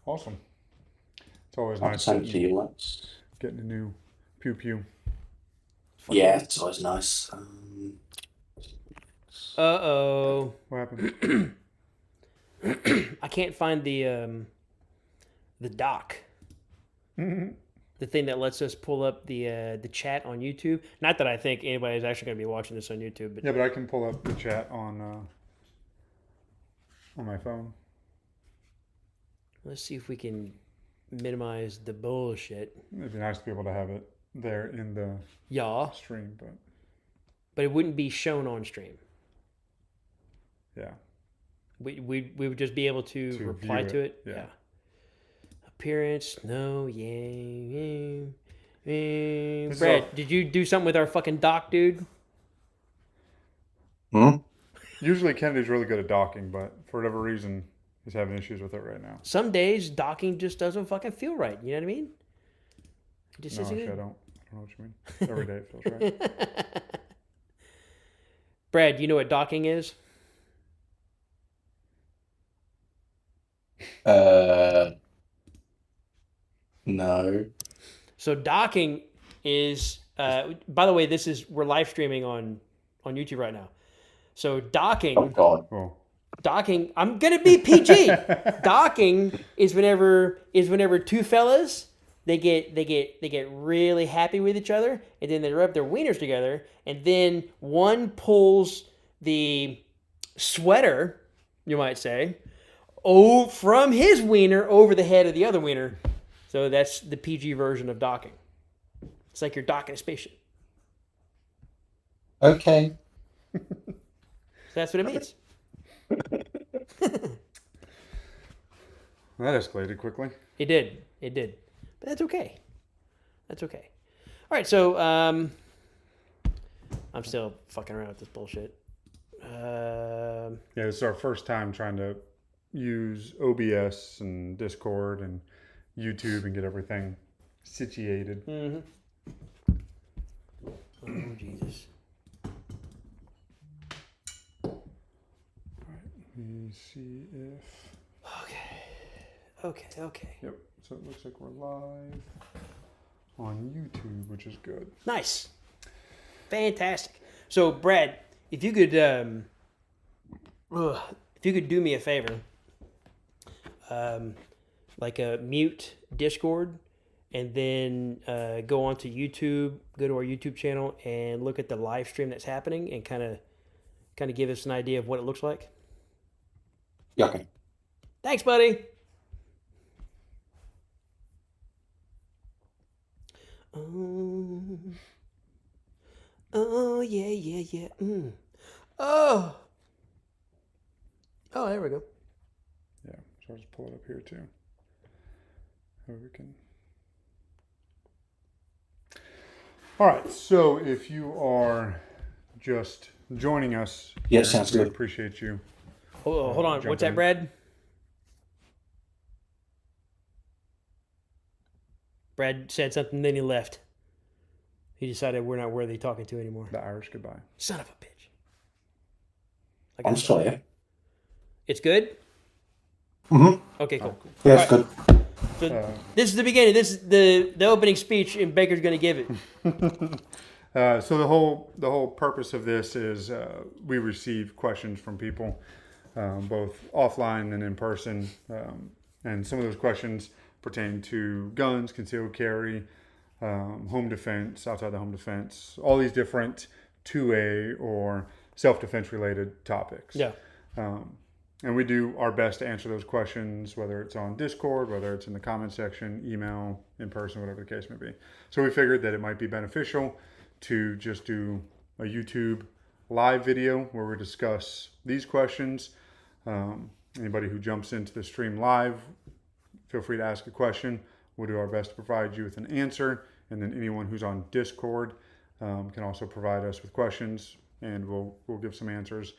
Awesome. It's always I can nice send it to you once. getting a new pew pew. Yeah, it's always nice. Uh-oh. What happened? I can't find the doc. The thing that lets us pull up the chat on YouTube. Not that I think anybody's actually going to be watching this on YouTube, but Yeah, but I can pull up the chat on my phone. let's see if we can minimize the bullshit. It'd be nice to be able to have it there in the Yeah, stream, but but it wouldn't be shown on stream. yeah. We would just be able to reply view to it. Yeah. Appearance, no, yeah. This Brad, did you do something with our fucking doc, dude? Usually Kennedy's really good at docking, but for whatever reason, he's having issues with it right now. Some days docking just doesn't fucking feel right. You know what I mean? It just No, isn't actually, I good. don't know what you mean. Every day it feels right. Brad, do you know what docking is? No. So docking is, by the way, we're live streaming on YouTube right now. So docking, Oh God. Well, docking. I'm gonna be PG. Docking is whenever two fellas they get really happy with each other, and then they rub their wieners together, and then one pulls the sweater, you might say, from his wiener over the head of the other wiener. So that's the PG version of docking. It's like you're docking a spaceship. Okay. So that's what it means. that escalated quickly. It did. But that's okay. That's okay. All right, so I'm still fucking around with this bullshit. Yeah, this is our first time trying to use OBS and Discord and YouTube and get everything situated. Oh, Jesus. Let me see if... Okay. Yep, so it looks like we're live on YouTube, which is good. Nice. Fantastic. So, Brad, if you could do me a favor, mute Discord, and then go onto YouTube, go to our YouTube channel, and look at the live stream that's happening, and kind of give us an idea of what it looks like. Yeah, okay. Thanks, buddy. Oh yeah. Oh, there we go. Yeah, so I'll just pull it up here too. So we can. All right, so if you are just joining us, Yeah, sounds we good. appreciate you. Hold on. What's that, in. Brad? Brad said something, then he left. He decided we're not worthy talking to anymore. The Irish goodbye. Son of a bitch. I'm still here. It's good? Mm-hmm. Okay, cool. Yeah, it's All right. good. So this is the beginning. This is the opening speech, and Baker's going to give it. So the whole purpose of this is we receive questions from people, both offline and in person, and some of those questions pertain to guns, concealed carry, home defense, outside the home defense, all these different 2A or self-defense related topics. Yeah. And we do our best to answer those questions, whether it's on Discord, whether it's in the comment section, email, in person, whatever the case may be. So we figured that it might be beneficial to just do a YouTube live video where we discuss these questions. Anybody who jumps into the stream live, feel free to ask a question. We'll do our best to provide you with an answer. And then anyone who's on Discord can also provide us with questions, and we'll give some answers.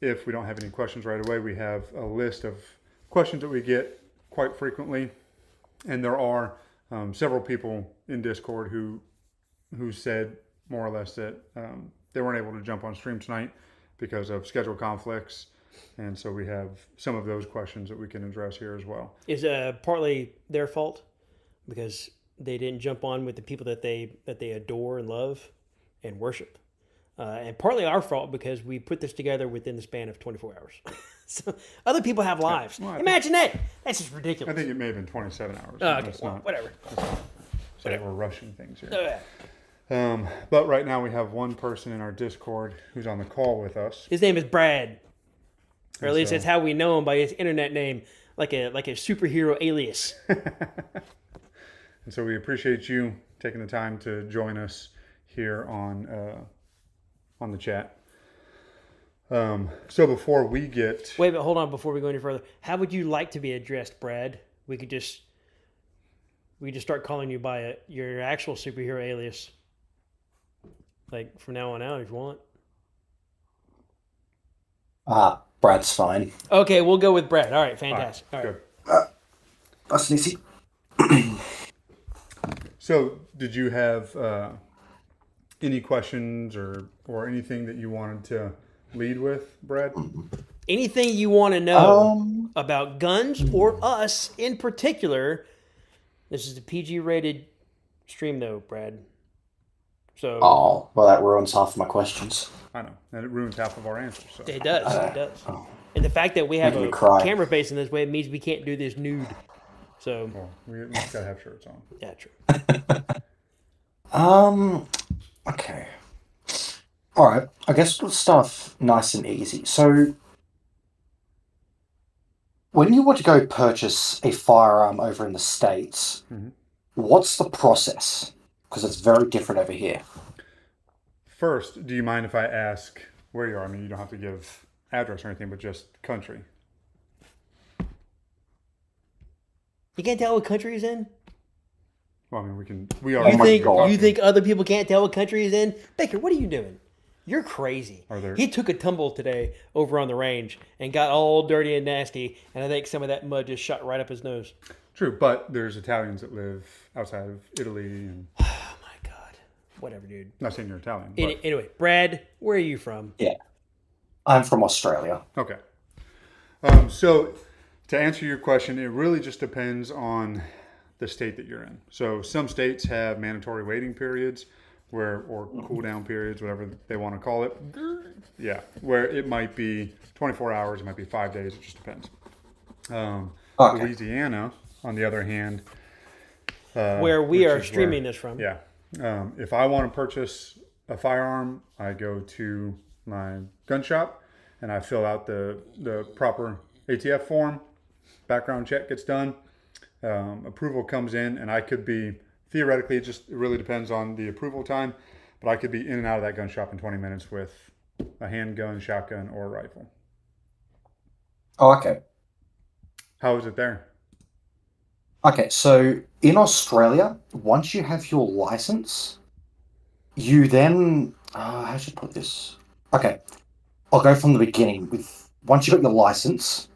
If we don't have any questions right away, we have a list of questions that we get quite frequently. And there are several people in Discord who said more or less that they weren't able to jump on stream tonight because of schedule conflicts. And so we have some of those questions that we can address here as well. Is partly their fault because they didn't jump on with the people that they adore and love and worship, and partly our fault because we put this together within the span of 24 hours. So other people have lives. Well, Imagine that. That's just I ridiculous. think it may have been 27 hours. Okay, Let's well, not whatever. say we're rushing things here. Uh, But right now we have one person in our Discord who's on the call with us. His name is Brad, or at least so- that's how we know him by his internet name, like a superhero alias. And so we appreciate you taking the time to join us here on the chat. So before we get Wait, but hold on before we go any further. How would you like to be addressed, Brad? We could just start calling you by your actual superhero alias, like from now on out, if you want. Brad's fine. Okay, we'll go with Brad. All right, fantastic. All right. good. That's easy. So did you have any questions or anything that you wanted to lead with, Brad? Anything you want to know about guns or us in particular? This is a PG-rated stream, though, Brad. So Oh, well, that ruins half of my questions. I know, and it ruins half of our answers. So. it does. It does. Oh. And the fact that we have Making me a cry. camera facing this way means we can't do this nude. So Well, we just gotta have shirts on. yeah, true. Okay. All right. I guess we'll start off nice and easy. So, when you want to go purchase a firearm over in the States, Mhm. what's the process? Because it's very different over here. First, do you mind if I ask where you are? I mean, you don't have to give address or anything, but just country. You can't tell what country he's in. Well, I mean, we are. You my think God. you think other people can't tell what country he's in? Baker, what are you doing? You're crazy. Are there- He took a tumble today over on the range and got all dirty and nasty, and I think some of that mud just shot right up his nose. True, but there's Italians that live outside of Italy, and Oh my God. Whatever, dude. not saying you're Italian. But, Anyway, Brad, where are you from? I'm from Australia. okay. So to answer your question, it really just depends on the state that you're in. So some states have mandatory waiting periods or cool down periods, whatever they want to call it. Yeah, where it might be 24 hours, it might be 5 days, it just depends. Okay. Louisiana, on the other hand, Where we which are is streaming this from. Yeah. If I want to purchase a firearm, I go to my gun shop and I fill out the proper ATF form. Background check gets done. Approval comes in, and I could be theoretically, it really depends on the approval time, but I could be in and out of that gun shop in 20 minutes with a handgun, shotgun, or a rifle. Oh, okay. How is it there? Okay, so in Australia, once you have your license, you then how should I put this? Okay, I'll go from the beginning. Once you've got your license,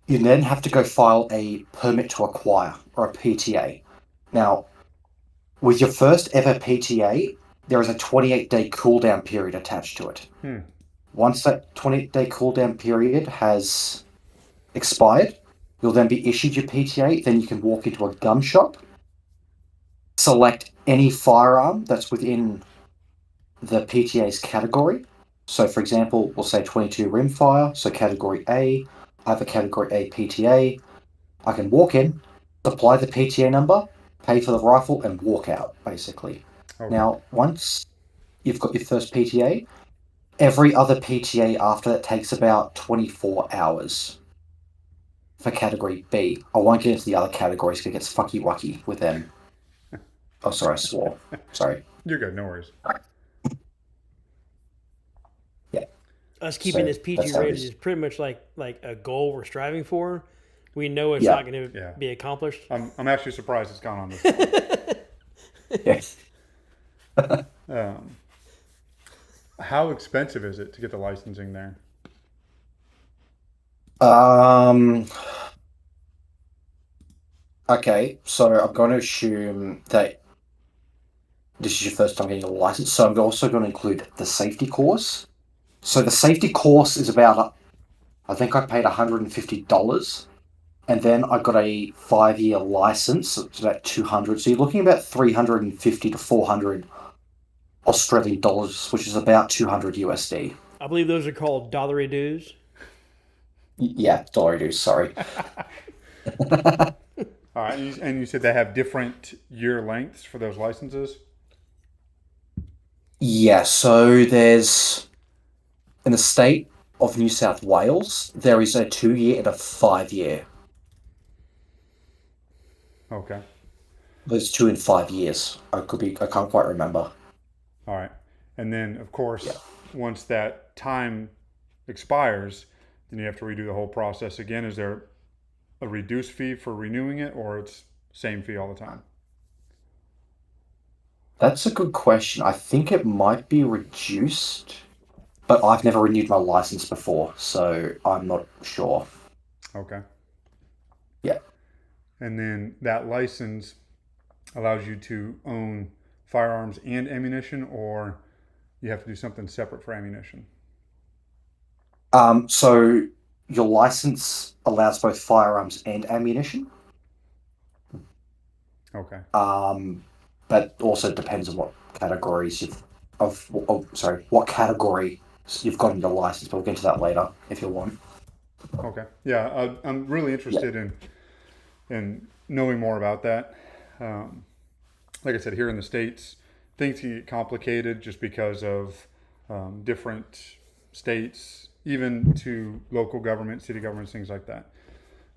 you then have to go file a permit to acquire, or a PTA. Now, with your first ever PTA, there is a 28-day cooldown period attached to it. Once that 28-day cooldown period has expired, you'll then be issued your PTA. Then you can walk into a gun shop, select any firearm that's within the PTA's category. So, for example, we'll say 22 rimfire, so category A. I have a category A PTA. I can walk in, supply the PTA number, pay for the rifle, and walk out, basically. Okay. Now, once you've got your first PTA, every other PTA after that takes about 24 hours for category B. I won't get into the other categories because it gets fucky wucky with them. Oh, sorry, I swore. Sorry. You're good, no worries. Us keeping So, this PG that's how it rated is. is pretty much like a goal we're striving for. We know it's Yeah. not going to Yeah. be accomplished. I'm actually surprised it's gone on this long. Yes. How expensive is it to get the licensing there? Okay, so I'm going to assume that this is your first time getting a license, so I'm also going to include the safety course. So the safety course is about I think I paid $150, and then I got a 5-year license. It's about 200. So you're looking about 350 to 400 Australian dollars, which is about 200 USD. I believe those are called dollary dues. Yeah, dollar dues. Sorry. All right, and you said they have different year lengths for those licenses. Yeah. So there's in the state of New South Wales, there is a 2-year and a 5-year. Okay. There's 2 and 5 years. I can't quite remember. All right. And then, of course, Yeah. once that time expires, then you have to redo the whole process again. Is there a reduced fee for renewing it, or it's same fee all the time? That's a good question. I think it might be reduced, but I've never renewed my license before, so I'm not sure. Okay. Yeah. And then that license allows you to own firearms and ammunition, or you have to do something separate for ammunition. So your license allows both firearms and ammunition, Okay. but also depends on what categories what category you've got in your license. But we'll get into that later if you want. Okay. Yeah, I'm really interested in knowing more about that. Like I said, here in the States, things can get complicated just because of different states, even to local government, city governments, things like that.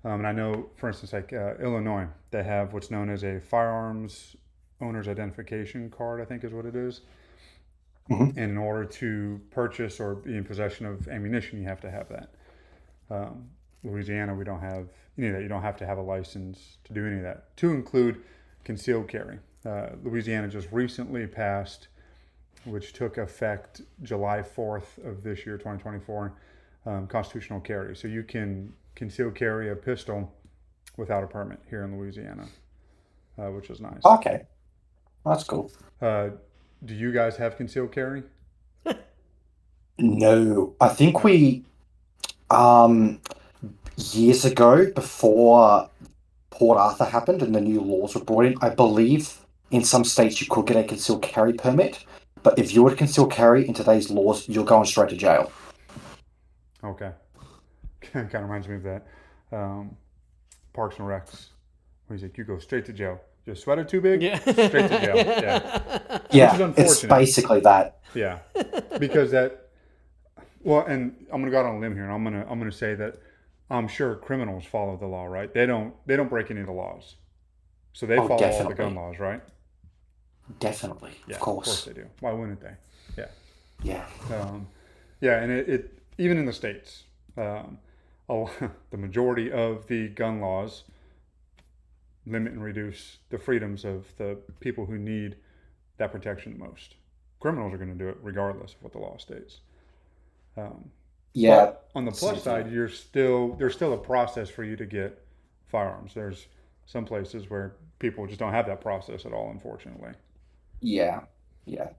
And I know, for instance, like Illinois, they have what's known as a firearms owner's identification card, I think is what it is. Mm-hmm. And in order to purchase or be in possession of ammunition, you have to have that. Louisiana, we don't have any of that. You don't have to have a license to do any of that, to include concealed carry. Louisiana just recently passed, which took effect July 4th of this year, 2024, constitutional carry. So you can conceal carry a pistol without a permit here in Louisiana, which is nice. Okay, that's cool. Do you guys have concealed carry? No, I think we years ago, before Port Arthur happened and the new laws were brought in, I believe in some states you could get a concealed carry permit, but if you were to conceal carry in today's laws, you're going straight to jail. Okay. Kind of reminds me of that. Parks and Recs. Where he's like, you go straight to jail. Your sweater too big? Yeah. Straight to jail. Yeah. Yeah, Which is it's unfortunate. basically that. Yeah. Because that, well, and I'm going to go out on a limb here, and I'm going to say that I'm sure criminals follow the law, right? They don't break any of the laws. So they follow all the definitely. gun laws, right? Definitely, Yeah, of course. they do. Why wouldn't they? Yeah. Yeah. Yeah, and it even in the States, the majority of the gun laws limit and reduce the freedoms of the people who need that protection the most. Criminals are going to do it regardless of what the law states. Yeah. But on the plus side, there's still a process for you to get firearms. There's some places where people just don't have that process at all, unfortunately. Yeah. Yeah.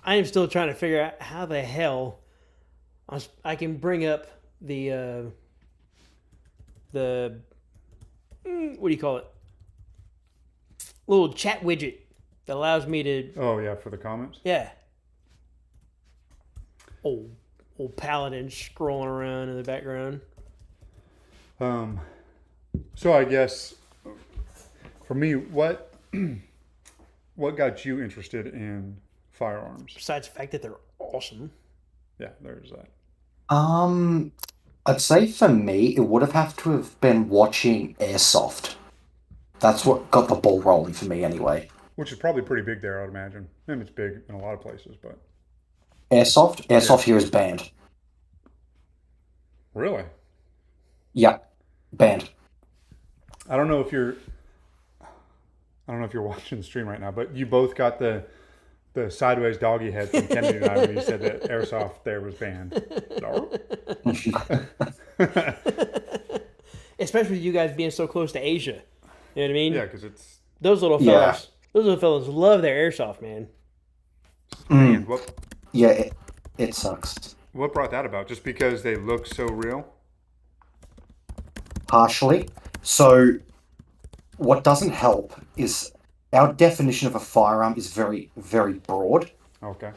I am still trying to figure out how the hell I can bring up the what do you call it? Little chat widget that allows me to Oh yeah, for the comments. yeah. Old paladin scrolling around in the background. So I guess for me, what got you interested in firearms? Besides the fact that they're awesome. Yeah, there's that. I'd say for me, it would have to have been watching Airsoft. That's what got the ball rolling for me, anyway. Which is probably pretty big there, I'd imagine. And it's big in a lot of places, but Airsoft here is banned. really, Yeah, banned. I don't know if you're watching the stream right now, but you both got the sideways doggy head from Kennedy and I when you said that airsoft there was banned. Especially with you guys being so close to Asia. You know what I mean? Yeah, because it's Those little fellas. Those little fellas love their airsoft, man. banned. What? Yeah, it sucks. What brought that about? Just because they look so real? Partially. So what doesn't help is our definition of a firearm is very, very broad Okay.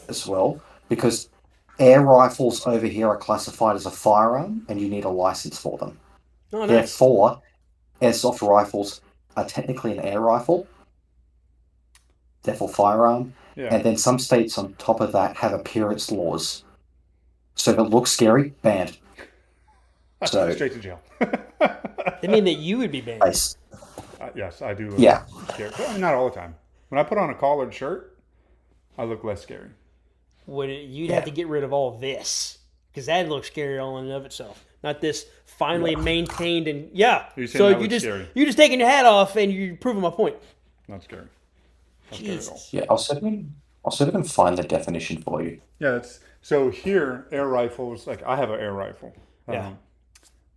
as well, because air rifles over here are classified as a firearm and you need a license for them. Oh, nice. Therefore, airsoft rifles are technically an air rifle, therefore firearm. Yeah. And then some states on top of that have appearance laws. So if it looks scary, banned. So Straight to jail. They mean that you would be banned. Nice. Yes, I do look Yeah. scary. Well, not all the time. When I put on a collared shirt, I look less scary. You'd have to get rid of all this because that looks scary all in and of itself. Not this finely maintained and You're saying So that you looks just scary. you're just taking your hat off and you're proving my point. Not scary. Not scary at all. Jesus. Yeah, I'll see if I can find the definition for you. Yeah, so here, air rifles, like I have an air rifle, Yeah.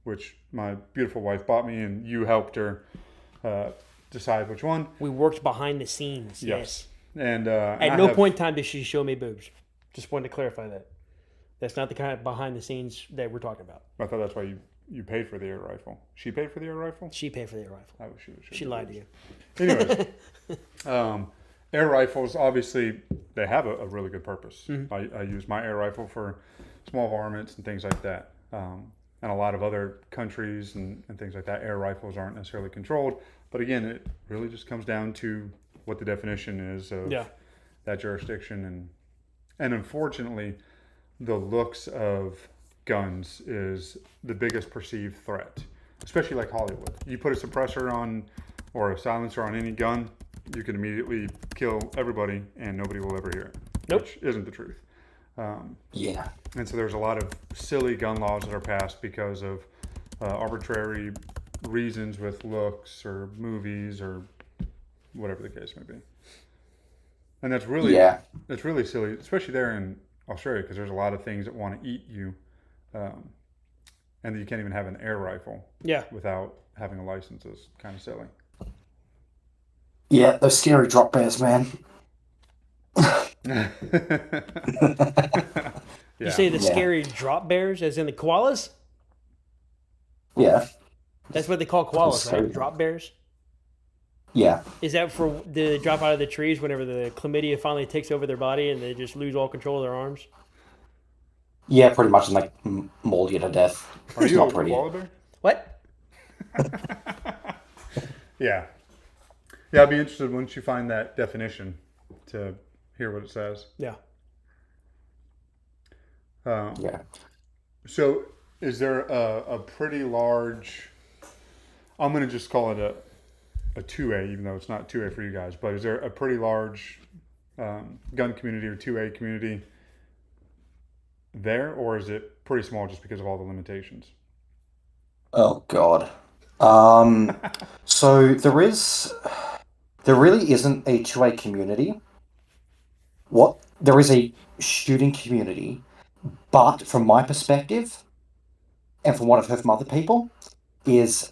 which my beautiful wife bought me, and you helped her decide which one. We worked behind the scenes. Yes. And At no point in time did she show me boobs. Just wanted to clarify that. That's not the kind of behind the scenes that we're talking about. I thought that's why you paid for the air rifle. She paid for the air rifle? She paid for the rifle. I wish she would. She lied to you. Anyways, air rifles, obviously, they have a really good purpose. I use my air rifle for small varmints and things like that. And a lot of other countries and things like that, air rifles aren't necessarily controlled. But again, it really just comes down to what the definition is of that jurisdiction. And unfortunately, the looks of guns is the biggest perceived threat, especially like Hollywood. You put a suppressor on or a silencer on any gun, you can immediately kill everybody and nobody will ever hear it, which isn't the truth. Yeah. And so there's a lot of silly gun laws that are passed because of arbitrary reasons with looks or movies or whatever the case may be. And that's really silly, especially there in Australia, because there's a lot of things that want to eat you, and you can't even have an air rifle without having a license. Is kind of silly. Yeah, those scary drop bears, man. You say the scary drop bears, as in the koalas? Yeah. That's what they call koalas, Scary. right? Drop bears? Yeah. Is that for they drop out of the trees whenever the chlamydia finally takes over their body and they just lose all control of their arms? Yeah, pretty much, and like maul you to death. Are It's you not a pretty. koala bear? What? Yeah. Yeah, I'd be interested once you find that definition to hear what it says. Yeah. Yeah. So, is there a pretty large? I'm going to just call it a 2A, even though it's not 2A for you guys. But is there a pretty large gun community or 2A community there, or is it pretty small just because of all the limitations? Oh God. So there really isn't a 2A community. There is a shooting community, but from my perspective, and from what I've heard from other people, is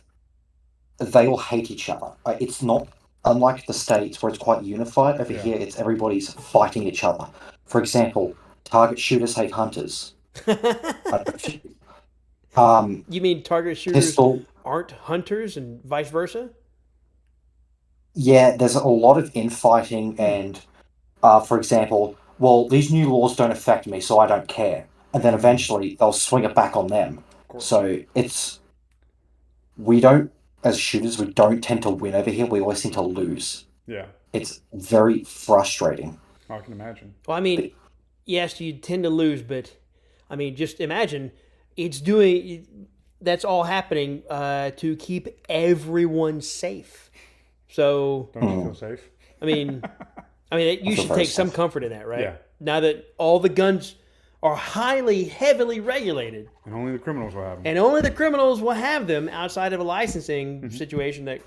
they all hate each other. It's not unlike the States where it's quite unified. Over here, it's everybody's fighting each other. For example, target shooters hate hunters. You mean target shooters Pistol. aren't hunters and vice versa? Yeah, there's a lot of infighting and, for example, well, these new laws don't affect me, so I don't care. And then eventually they'll swing it back on them. So as shooters, we don't tend to win over here. We always seem to lose. Yeah, It's very frustrating. I can imagine. Well, I mean, yes, you tend to lose, but I mean, just imagine that's all happening to keep everyone safe. So, Don't you feel safe? I mean, you should very take some safe. comfort in that, right? Yeah. Now that all the guns are heavily regulated, And only the criminals will have them. and only the criminals will have them outside of a licensing situation that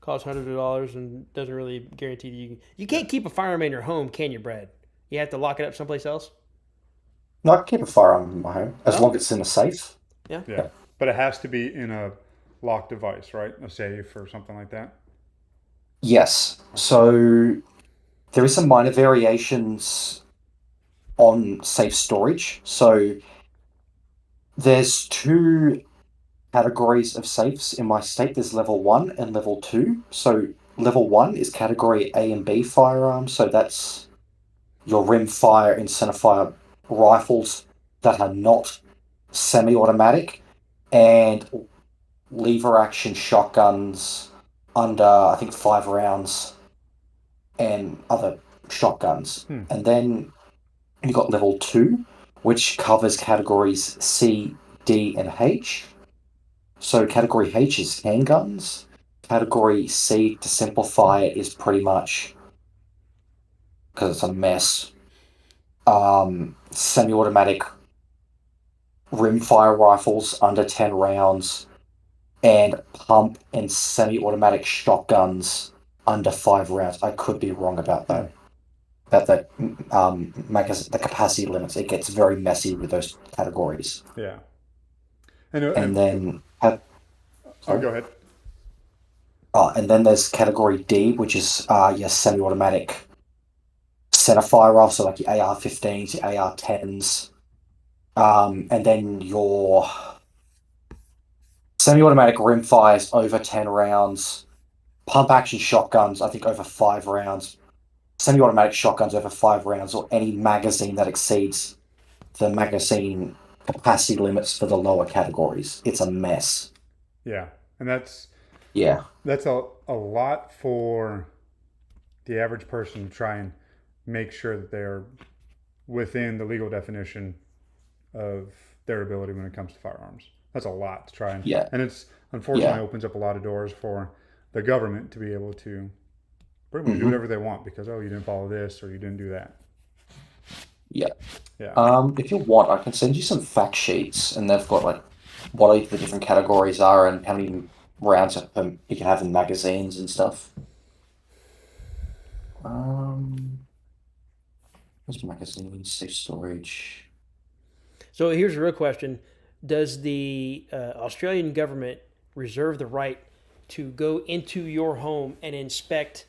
costs hundreds of dollars and doesn't really guarantee you can't keep a firearm in your home, can you, Brad? You have to lock it up someplace else. No, I can keep a firearm in my home as long as it's in a safe. Yeah, but it has to be in a locked device, right? A safe or something like that. Yes. So there is some minor variations on safe storage. So there's two categories of safes in my state. There's level 1 and level 2. So level 1 is category A and B firearms. So that's your rimfire and centerfire rifles that are not semi-automatic, and lever action shotguns under, I think, 5 rounds, and other shotguns. And then you got level 2, which covers categories C, D, and H. So category H is handguns. Category C, to simplify it, is pretty much, because it's a mess, semi-automatic rimfire rifles under 10 rounds, and pump and semi-automatic shotguns under 5 rounds. I could be wrong about that. That the capacity limits. It gets very messy with those categories. Yeah. And then oh, go ahead. And then there's category D, which is your semi-automatic centerfire rifles, so like your AR-15s, your AR-10s, and then your semi-automatic rimfires over 10 rounds, pump action shotguns, I think over 5 rounds, semi-automatic shotguns over 5 rounds, or any magazine that exceeds the magazine capacity limits for the lower categories. It's a mess. Yeah, and that's a lot for the average person to try and make sure that they're within the legal definition of their ability when it comes to firearms. That's a lot to try and it's unfortunately opens up a lot of doors for the government to be able to pretty much do whatever they want because you didn't follow this or you didn't do that. Yeah. Yeah. If you want, I can send you some fact sheets, and they've got like what the different categories are and how many rounds you can have in magazines and stuff. Where's magazines, safe storage? So here's a real question: does the Australian government reserve the right to go into your home and inspect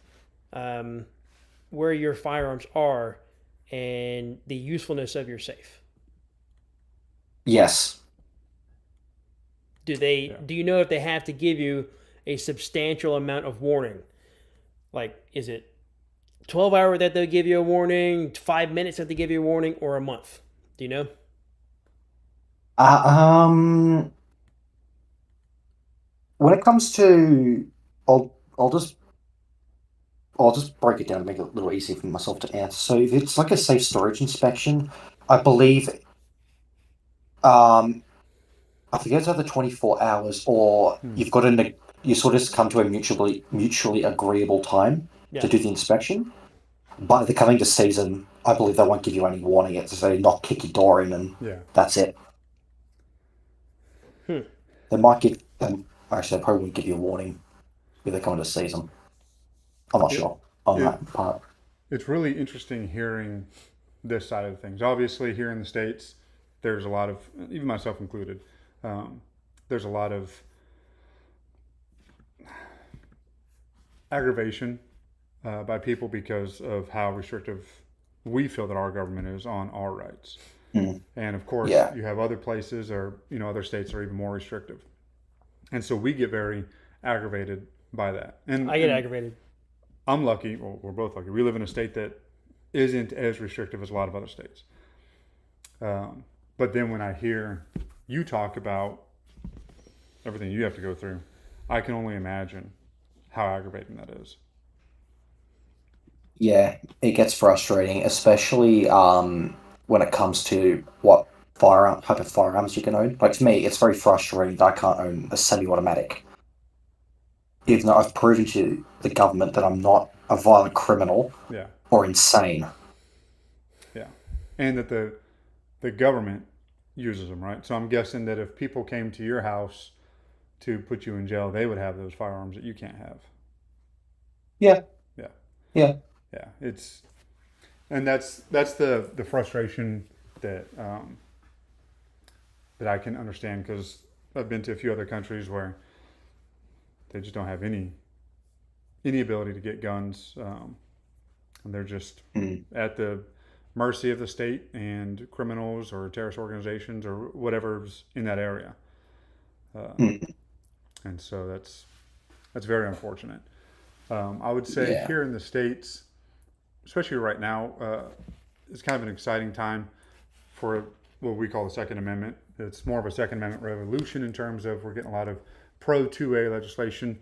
where your firearms are and the usefulness of your safe? Yes. Do they? Do you know if they have to give you a substantial amount of warning? Like, is it 12 hours that they'll give you a warning, 5 minutes that they give you a warning, or a month? Do you know? When it comes to, I'll just break it down to make it a little easier for myself to answer. So if it's like a safe storage inspection, I believe, I forget it's either 24 hours or you've got you sort of come to a mutually agreeable time to do the inspection. But if they're coming to season, I believe they won't give you any warning. It's just they not kick your door in and that's it. They might give them. Actually, they probably wouldn't give you a warning if they're coming to season. I'm not sure on that part. It's really interesting hearing this side of things. Obviously, here in the States, there's a lot of, even myself included, there's a lot of aggravation by people because of how restrictive we feel that our government is on our rights. And of course, you have other places or other states that are even more restrictive. And so we get very aggravated by that. And I get aggravated. I'm lucky, well, we're both lucky. We live in a state that isn't as restrictive as a lot of other states. But then when I hear you talk about everything you have to go through, I can only imagine how aggravating that is. Yeah, it gets frustrating, especially when it comes to what type of firearms you can own. Like to me, it's very frustrating that I can't own a semi-automatic, even though I've proven to the government that I'm not a violent criminal or insane. Yeah, and that the government uses them, right? So I'm guessing that if people came to your house to put you in jail, they would have those firearms that you can't have. Yeah. That's the frustration that that I can understand because I've been to a few other countries where they just don't have any ability to get guns, and they're just at the mercy of the state and criminals or terrorist organizations or whatever's in that area. And so that's very unfortunate. I would say Yeah. here in the States, especially right now, it's kind of an exciting time for what we call the Second Amendment. It's more of a Second Amendment revolution in terms of we're getting a lot of pro 2A legislation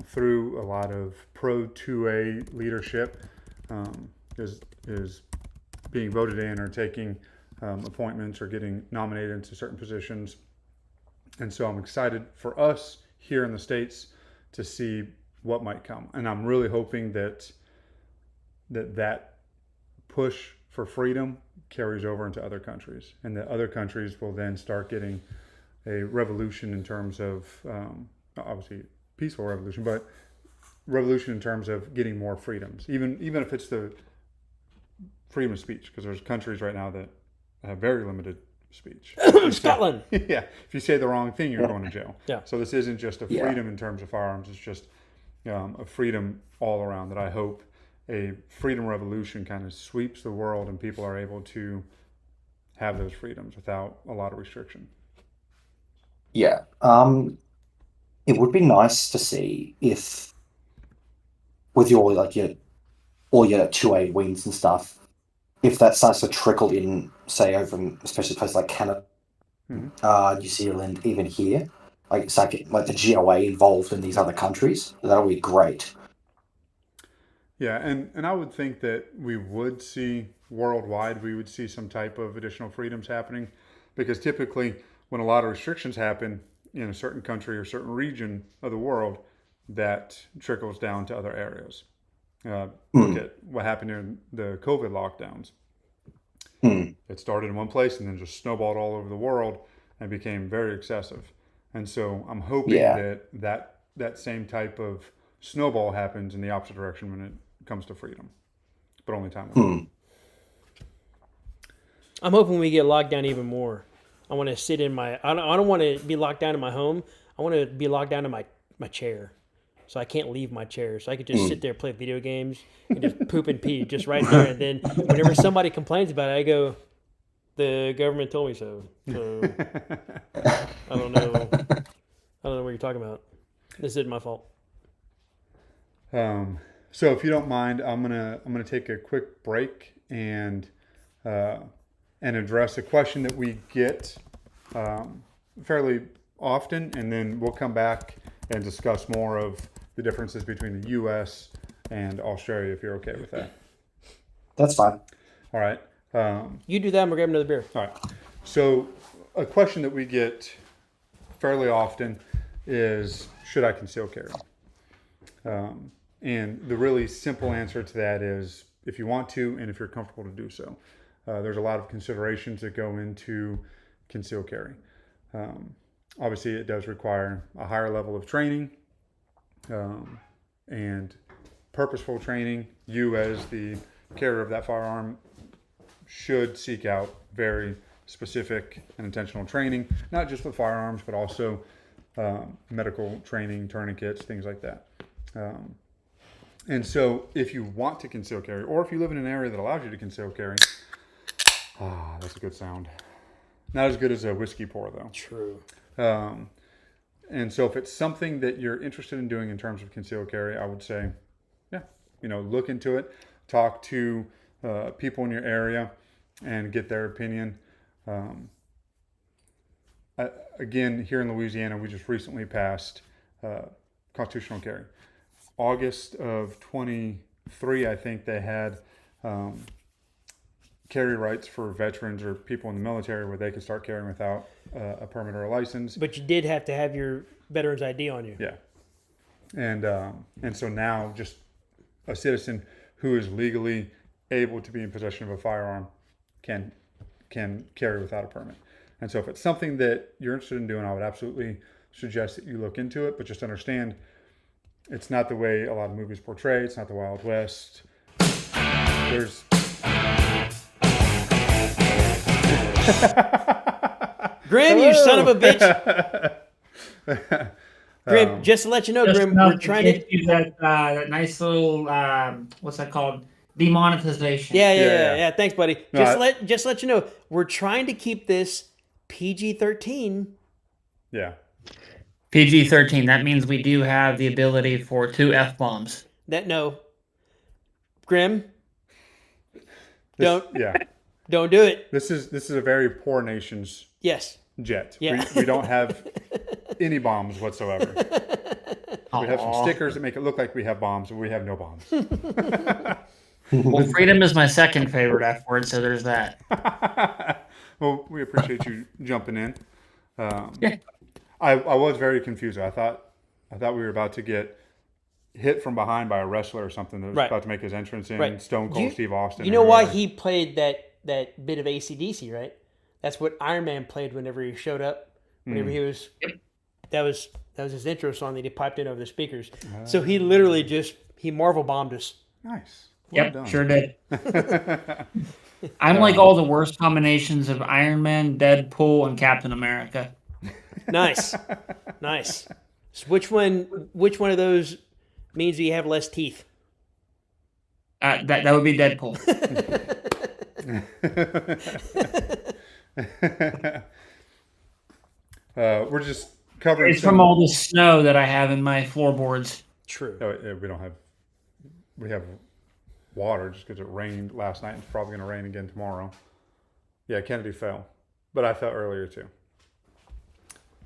through, a lot of pro 2A leadership is being voted in or taking appointments or getting nominated into certain positions. And so I'm excited for us here in the States to see what might come. And I'm really hoping that push for freedom carries over into other countries, and that other countries will then start getting a revolution in terms of, obviously peaceful revolution, but revolution in terms of getting more freedoms, even if it's the freedom of speech, because there's countries right now that have very limited speech. Scotland. Yeah, if you say the wrong thing, you're going to jail. Yeah. So this isn't just a Yeah. freedom in terms of firearms; it's just a freedom all around. That I hope a freedom revolution kind of sweeps the world, and people are able to have those freedoms without a lot of restriction. Yeah. It would be nice to see if, with your all your 2A wins and stuff, if that starts to trickle in, say over in especially places like Canada, New Zealand, even here, like like the GOA involved in these other countries, that would be great. Yeah, and I would think that we would see worldwide, we would see some type of additional freedoms happening, because typically when a lot of restrictions happen in a certain country or certain region of the world, that trickles down to other areas. Look at what happened in the COVID lockdowns. It started in one place and then just snowballed all over the world and became very excessive. And so I'm hoping that same type of snowball happens in the opposite direction when it comes to freedom, but only time will tell. I'm hoping we get locked down even more. I want to sit in my. I don't want to be locked down in my home. I want to be locked down in my chair, so I can't leave my chair. So I could just sit there, play video games, and just poop and pee just right there. And then whenever somebody complains about it, I go, "The government told me so." So I don't know. I don't know what you're talking about. This isn't my fault. So if you don't mind, I'm gonna take a quick break and address a question that we get fairly often, and then we'll come back and discuss more of the differences between the U.S. and Australia, if you're okay with that. That's fine. All right. You do that, I'm gonna grab another beer. All right. So a question that we get fairly often is, should I conceal carry? And the really simple answer to that is if you want to and if you're comfortable to do so. There's a lot of considerations that go into concealed carry. Obviously, it does require a higher level of training and purposeful training. You, as the carrier of that firearm, should seek out very specific and intentional training, not just with firearms, but also medical training, tourniquets, things like that. And so if you want to conceal carry, or if you live in an area that allows you to conceal carry, that's a good sound. Not as good as a whiskey pour, though. True. And so if it's something that you're interested in doing in terms of concealed carry, I would say, look into it. Talk to people in your area and get their opinion. Again, here in Louisiana, we just recently passed constitutional carry. August of 23, I think they had carry rights for veterans or people in the military where they could start carrying without a permit or a license. But you did have to have your veteran's ID on you. Yeah. And so now just a citizen who is legally able to be in possession of a firearm can carry without a permit. And so if it's something that you're interested in doing, I would absolutely suggest that you look into it, but just understand it's not the way a lot of movies portray. It's not the Wild West. There's Grim, you son of a bitch. Grim, just to let you know, Just Grim, enough we're to trying get to. you that nice little what's that called? demonetization. Yeah. Thanks, buddy. No, Just let you know, we're trying to keep this PG-13. Yeah. PG-13. That means we do have the ability for 2 F-bombs. No, Grim, Yeah. don't do it. This is a very poor nation's Yes. jet. Yeah. We don't have any bombs whatsoever. We have some stickers that make it look like we have bombs, but we have no bombs. Well, freedom is my second favorite F word, so there's that. Well, we appreciate you jumping in. Yeah. I was very confused. I thought we were about to get hit from behind by a wrestler or something that was Right. about to make his entrance in, Right. Stone Cold Steve Austin. You know why he played that bit of AC/DC, right? That's what Iron Man played whenever he showed up. Whenever he was, that was his intro song that he piped in over the speakers. So he literally he Marvel bombed us. Nice. Well Yep, done. sure did. I'm like all the worst combinations of Iron Man, Deadpool, and Captain America. Nice. So which one of those means you have less teeth? That would be Deadpool. We're just covering. It's from all the snow that I have in my floorboards. True. We don't have. We have water just because it rained last night. It's probably going to rain again tomorrow. Yeah, Kennedy fell, but I fell earlier too.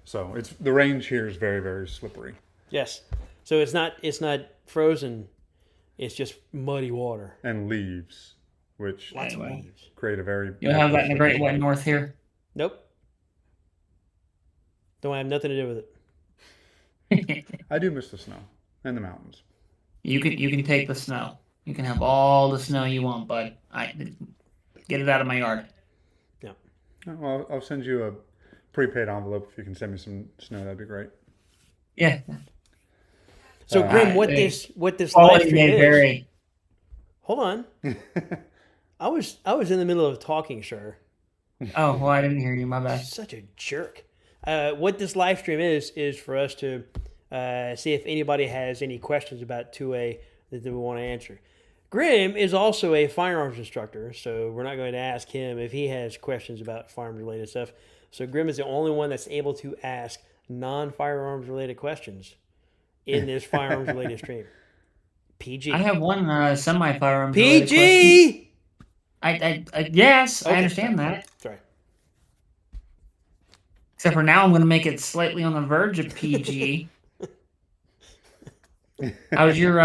So the range here is very, very slippery. Yes. So it's not frozen. It's just muddy water. And leaves, which Lots of leaves. create a very. You'll have that in the Great White North here. Nope. Don't have nothing to do with it. I do miss the snow and the mountains. You can take the snow. You can have all the snow you want, bud. Get it out of my yard. No. Well, I'll send you a prepaid envelope if you can send me some snow. That'd be great. Yeah. So Grim, what hey, this live Quality stream may is? vary. Hold on. I was in the middle of talking, sir. Oh, well, I didn't hear you. My bad. Such a jerk. What this live stream is for us to see if anybody has any questions about 2A that we want to answer. Grim is also a firearms instructor, so we're not going to ask him if he has questions about firearms-related stuff. So Grim is the only one that's able to ask non-firearms-related questions in this firearms-related stream. PG. I have one semi-firearms. PG! Yes, Okay. I understand that. Sorry. Except for now, I'm going to make it slightly on the verge of PG. How's your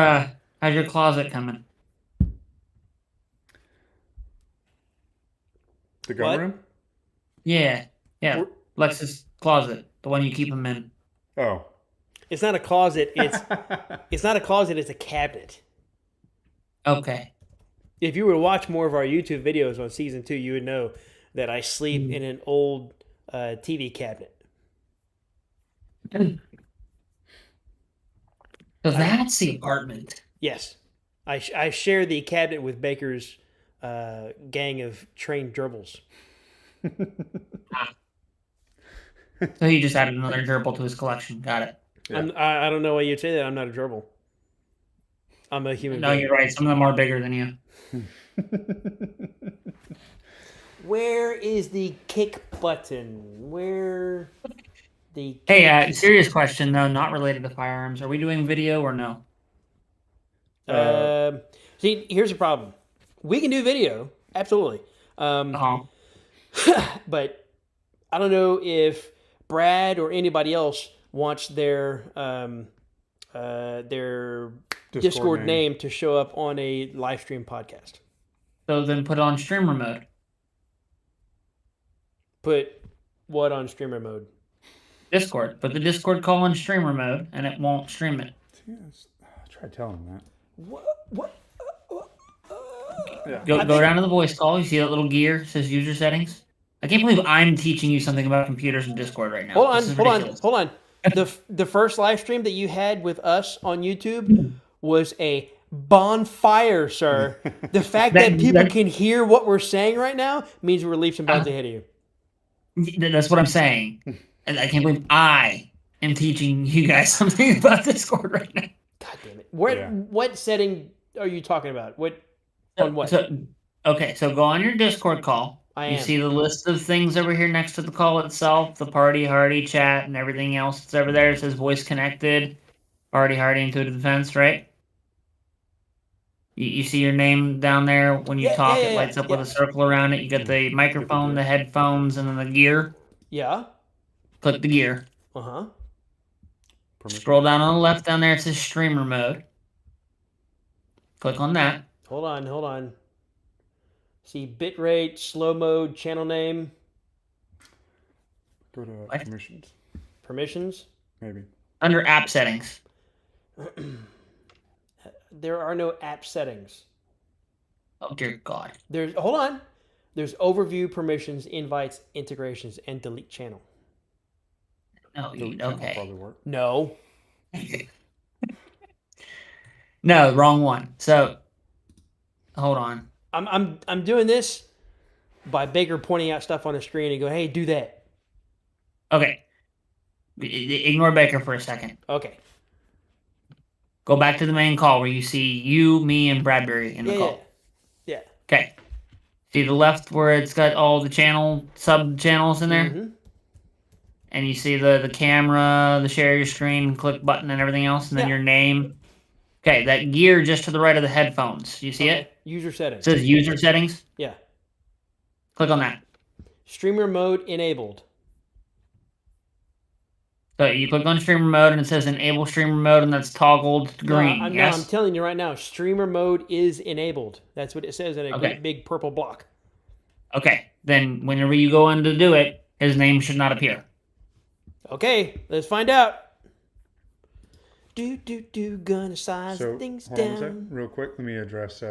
closet coming? The gun What? room? Yeah. Lex's closet, the one you keep them in. Oh. It's not a closet. It's not a closet. It's a cabinet. Okay. If you were to watch more of our YouTube videos on season 2, you would know that I sleep in an old TV cabinet. So that's the apartment. Yes, I share the cabinet with Baker's gang of trained gerbils. So he just added another gerbil to his collection. Got it. Yeah. I don't know why you'd say that. I'm not a gerbil. I'm a human No, being. you're right. Some of them are bigger than you. Where is the kick button? Where the Hey, serious question though, not related to firearms. Are we doing video or no? See, here's the problem. We can do video, absolutely. But I don't know if Brad or anybody else wants their Discord name to show up on a live stream podcast. So then put it on streamer mode. Put what on streamer mode? Discord. Put the Discord call on streamer mode, and it won't stream it. Yes. I tried telling him that. What? Yeah. Go down to the voice call. You see that little gear that says user settings? I can't believe I'm teaching you something about computers and Discord right now. This is ridiculous. Hold on. The first live stream that you had with us on YouTube was a bonfire, sir. The fact that people can hear what we're saying right now means we're leaps and bounds ahead of you. That's what I'm saying. And I can't believe I am teaching you guys something about Discord right now. God damn it. Yeah. What setting are you talking about? What? On what? Okay, so go on your Discord call. I You am. see the list of things over here next to the call itself, the party, hardy, chat, and everything else that's over there. It says voice connected, party, hardy, intuitive defense, right? You see your name down there when you talk. It lights up with a circle around it. You got the microphone, the headphones, and then the gear. Yeah. Click the gear. Uh-huh. Scroll down on the left down there. It says streamer mode. Click on that. Hold on. See bitrate, slow mode, channel name, Go to What? permissions. maybe. Under app settings. There are no app settings. Oh dear God. Hold on. There's overview, permissions, invites, integrations, and delete channel. No, Delete channel okay. probably work. No. No, wrong one. So, hold on. I'm doing this by Baker pointing out stuff on the screen and go, hey, do that. Okay. Ignore Baker for a second. Okay. Go back to the main call where you see you, me, and Bradbury in the call. Yeah. Okay. See the left where it's got all the sub channels in there? Mm-hmm. And you see the camera, the share your screen, click button, and everything else, and then your name. Okay, that gear just to the right of the headphones. You see it? User settings. It says user settings. Yeah. Click on that. Streamer mode enabled. So you click on streamer mode, and it says enable streamer mode, and that's toggled green. No, Yes? I'm telling you right now, streamer mode is enabled. That's what it says in a great big purple block. Okay, then whenever you go in to do it, his name should not appear. Okay, let's find out. Gonna size things hold on a down. sec, real quick. Let me address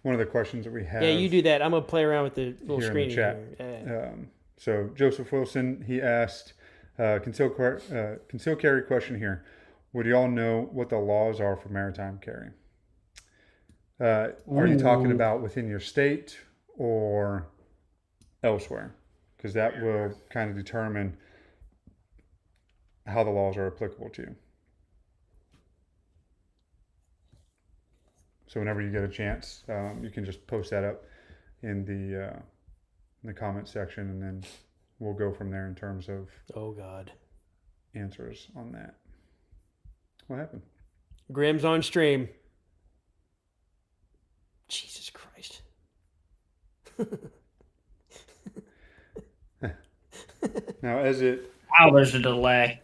one of the questions that we have. Yeah, you do that. I'm gonna play around with the little here screen in the chat. here. So Joseph Wilson, he asked, concealed carry question here. Would you all know what the laws are for maritime carry? Are you talking about within your state or elsewhere? Because that will kind of determine how the laws are applicable to you. So whenever you get a chance, you can just post that up in the comment section, and then we'll go from there in terms of Oh God, answers on that. What happened? Grimm's on stream. Jesus Christ. Now, as it There's a delay.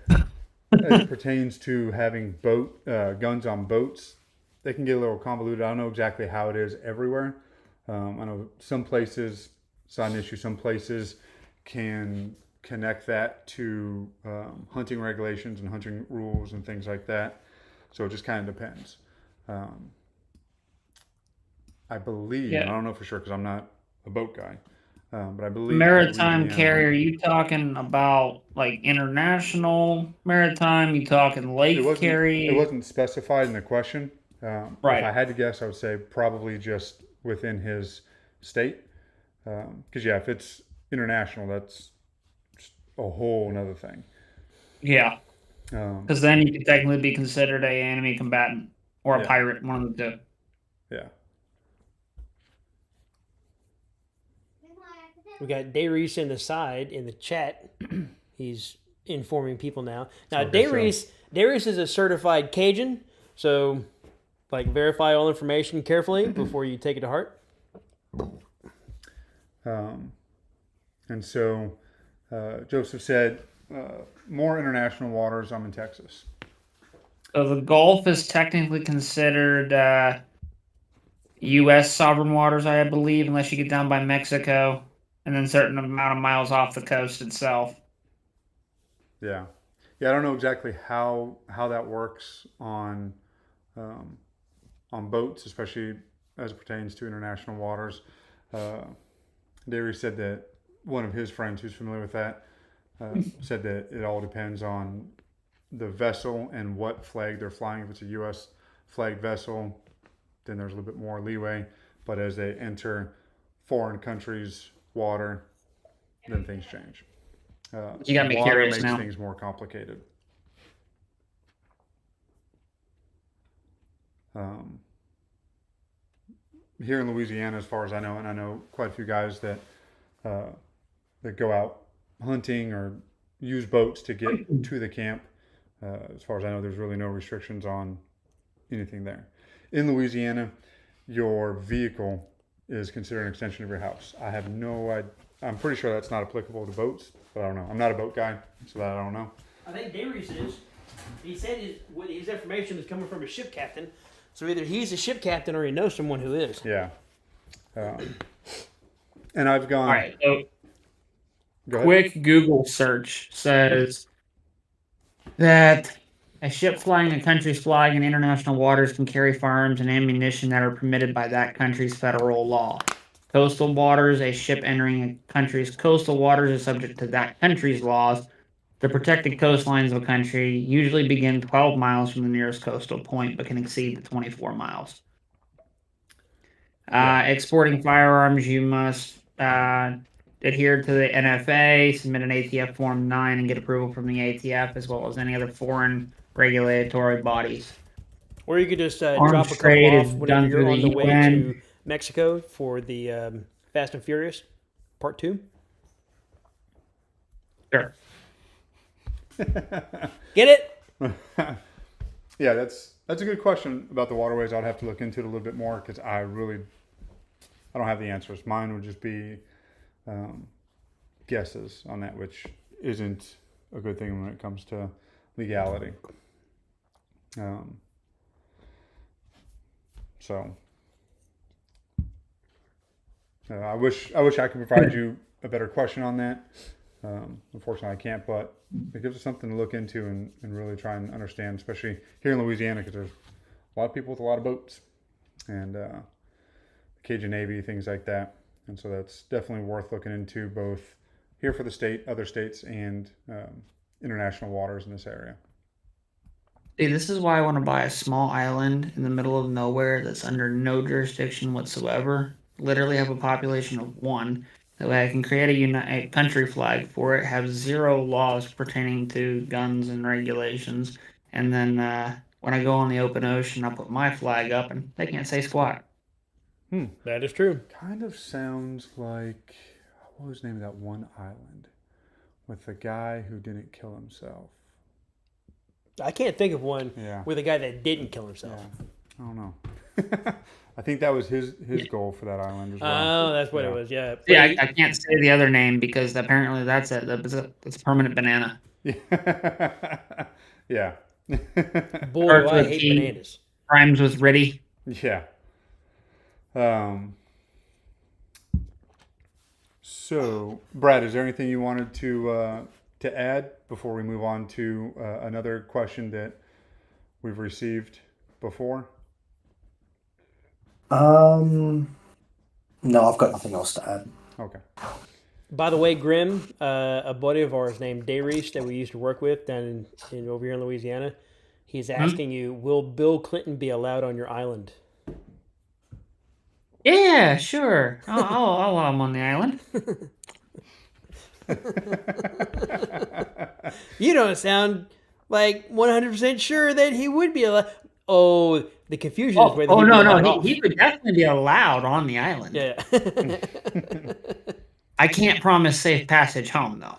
as it pertains to having guns on boats, they can get a little convoluted. I don't know exactly how it is everywhere. I know some places it's not an issue. Some places can connect that to hunting regulations and hunting rules and things like that. So it just kind of depends. I believe, I don't know for sure because I'm not a boat guy, but I believe Maritime carrier, are you talking about like international maritime? You talking lake carry? It wasn't specified in the question. Right. If I had to guess, I would say probably just within his state. Because if it's international, that's just a whole another thing. Yeah. Because then you could technically be considered a enemy combatant or a pirate, one of the two. Yeah. We got Darius in the side in the chat. He's informing people now. Now, Darius is a certified Cajun, so verify all information carefully before you take it to heart. And so Joseph said, more international waters. I'm in Texas. So the Gulf is technically considered U.S. sovereign waters, I believe, unless you get down by Mexico, and then a certain amount of miles off the coast itself. Yeah. I don't know exactly how that works on boats, especially as it pertains to international waters. Darius said that one of his friends who's familiar with that said that it all depends on the vessel and what flag they're flying. If it's a U.S. flagged vessel, then there's a little bit more leeway. But as they enter foreign countries' water, then things change. You got me water curious makes now. things more complicated. here in Louisiana, as far as I know, and I know quite a few guys that go out hunting or use boats to get to the camp. As far as I know, there's really no restrictions on anything there. In Louisiana, your vehicle is considered an extension of your house. I have no idea. I'm pretty sure that's not applicable to boats, but I don't know. I'm not a boat guy, so that I don't know. I think Darius is. He said his information is coming from a ship captain. So either he's a ship captain or he knows someone who is. Yeah. And I've gone. All right. So Go ahead. quick Google search says that a ship flying a country's flag in international waters can carry firearms and ammunition that are permitted by that country's federal law. Coastal waters, a ship entering a country's coastal waters is subject to that country's laws. The protected coastlines of a country usually begin 12 miles from the nearest coastal point, but can exceed the 24 miles. Exporting firearms, you must adhere to the NFA, submit an ATF Form 9, and get approval from the ATF, as well as any other foreign regulatory bodies. Or you could just Arms drop a couple trade off is whenever done you're through on the the way UN. to Mexico for the Fast and Furious Part 2. Sure. Get it? Yeah, that's a good question about the waterways. I'd have to look into it a little bit more because I don't have the answers. Mine would just be guesses on that, which isn't a good thing when it comes to legality. So I wish I could provide you a better question on that. Unfortunately, I can't, but it gives us something to look into and really try and understand, especially here in Louisiana, because there's a lot of people with a lot of boats and Cajun Navy, things like that. And so that's definitely worth looking into, both here for the state, other states, and international waters in this area. See, this is why I want to buy a small island in the middle of nowhere that's under no jurisdiction whatsoever. Literally have a population of 1. That way I can create a country flag for it, have 0 laws pertaining to guns and regulations, and then when I go on the open ocean, I'll put my flag up and they can't say squat. That is true. Kind of sounds like, what was the name of that one island with the guy who didn't kill himself? I can't think of one Yeah. with a guy that didn't kill himself. Yeah. I don't know. I think that was his goal for that island as well. Oh, that's what Yeah. it was. Yeah. Yeah, I can't say the other name because apparently that's a permanent banana. Yeah. Boy, Starts do I with hate T. bananas. Rhymes with Ritty. Yeah. So, Brad, is there anything you wanted to add before we move on to another question that we've received before? No, I've got nothing else to add. Okay. By the way, Grim, a buddy of ours named Darius that we used to work with down in over here in Louisiana, he's asking you, will Bill Clinton be allowed on your island? Yeah, sure. I'll allow him on the island. You don't sound like 100% sure that he would be allowed. Oh, the confusion is whether he'd be allowed off. He would definitely be allowed on the island. Yeah. I can't promise safe passage home, though.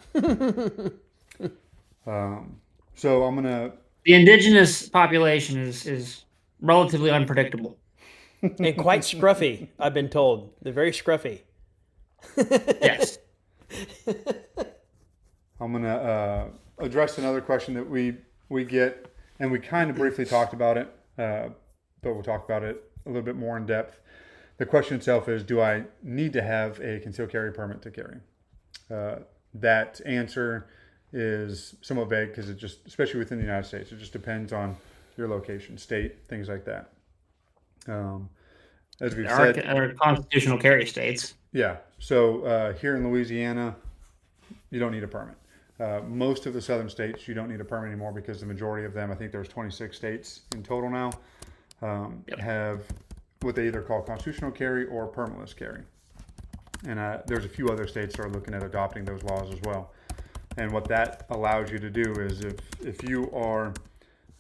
So I'm gonna. The indigenous population is relatively unpredictable. And quite scruffy, I've been told. They're very scruffy. Yes. I'm gonna address another question that we get, and we kind of briefly talked about it, but we'll talk about it a little bit more in depth. The question itself is, do I need to have a concealed carry permit to carry? That answer is somewhat vague because it just, especially within the United States, it just depends on your location, state, things like that. As we've said, Our constitutional carry states. yeah. So here in Louisiana, you don't need a permit. Most of the southern states, you don't need a permit anymore because the majority of them, I think there's 26 states in total now, have what they either call constitutional carry or permitless carry. And there's a few other states that are looking at adopting those laws as well. And what that allows you to do is if you are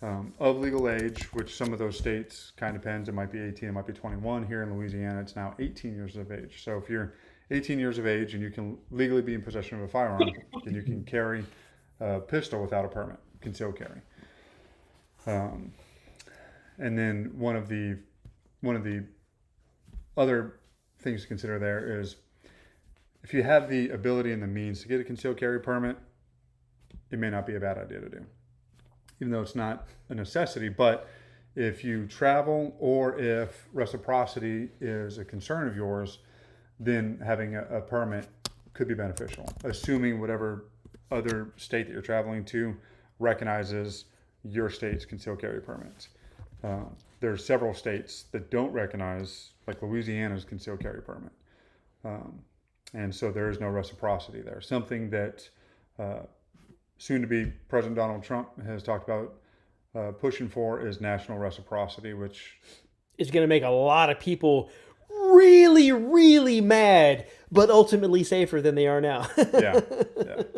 of legal age, which some of those states kind of depends. It might be 18, it might be 21. Here in Louisiana, it's now 18 years of age. So if you're 18 years of age and you can legally be in possession of a firearm, then you can carry a pistol without a permit, concealed carry. And then one of the other things to consider there is if you have the ability and the means to get a concealed carry permit, it may not be a bad idea to do, even though it's not a necessity. But if you travel or if reciprocity is a concern of yours, then having a permit could be beneficial, assuming whatever other state that you're traveling to recognizes your state's concealed carry permits. There are several states that don't recognize, like Louisiana's concealed carry permit. And so there is no reciprocity there. Something that soon-to-be President Donald Trump has talked about pushing for is national reciprocity, which is going to make a lot of people really, really mad, but ultimately safer than they are now. yeah.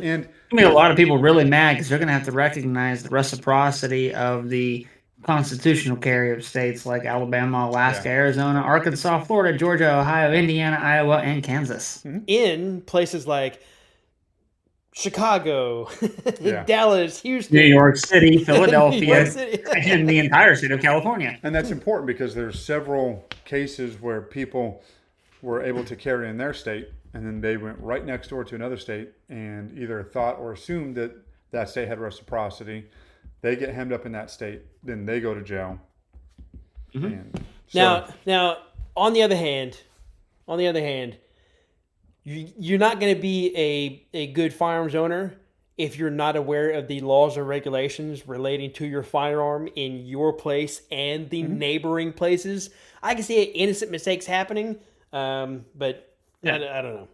And I mean, a lot of people really mad because they're going to have to recognize the reciprocity of the constitutional carry of states like Alabama, Alaska, Arizona, Arkansas, Florida, Georgia, Ohio, Indiana, Iowa, and Kansas. In places like Chicago, Yeah. Dallas, Houston, New York City, New Philadelphia, York City. and the entire state of California. And that's important because there's several cases where people were able to carry in their state, and then they went right next door to another state and either thought or assumed that that state had reciprocity. They get hemmed up in that state, then they go to jail. And so, Now, on the other hand, you're not going to be a good firearms owner if you're not aware of the laws or regulations relating to your firearm in your place and the neighboring places. I can see innocent mistakes happening, but I don't know.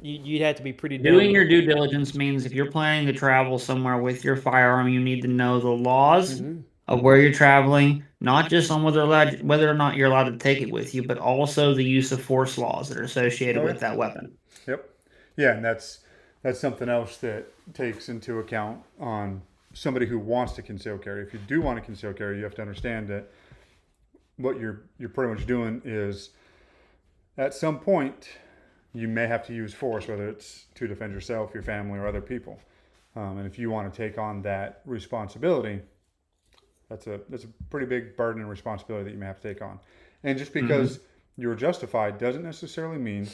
You'd have to be pretty Doing your due diligence means if you're planning to travel somewhere with your firearm, you need to know the laws of where you're traveling, not just on whether or not you're allowed to take it with you, but also the use of force laws that are associated with that weapon. Yep. Yeah, and that's something else that takes into account on somebody who wants to conceal carry. If you do want to conceal carry, you have to understand that what you're pretty much doing is at some point you may have to use force, whether it's to defend yourself, your family, or other people. And if you want to take on that responsibility, that's a pretty big burden and responsibility that you may have to take on. And just because you're justified doesn't necessarily mean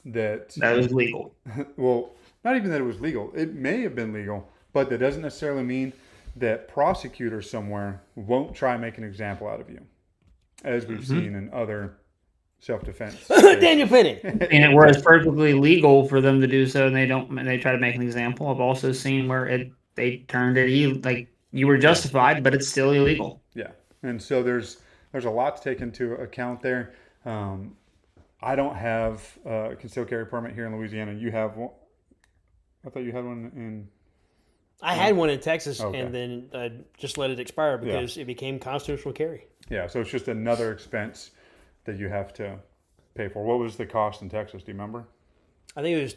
that is legal. Well, not even that it was legal. It may have been legal, but that doesn't necessarily mean that prosecutors somewhere won't try and make an example out of you, as we've seen in other self-defense. Daniel Penny. And where it's perfectly legal for them to do so, and they try to make an example. I've also seen where they turned it like you were justified, but it's still illegal. Yeah, and so there's a lot to take into account there. I don't have a concealed carry permit here in Louisiana. You have one? I thought you had one in. I had one in Texas, Okay. and then I just let it expire because it became constitutional carry. Yeah, so it's just another expense that you have to pay for. What was the cost in Texas? Do you remember? I think it was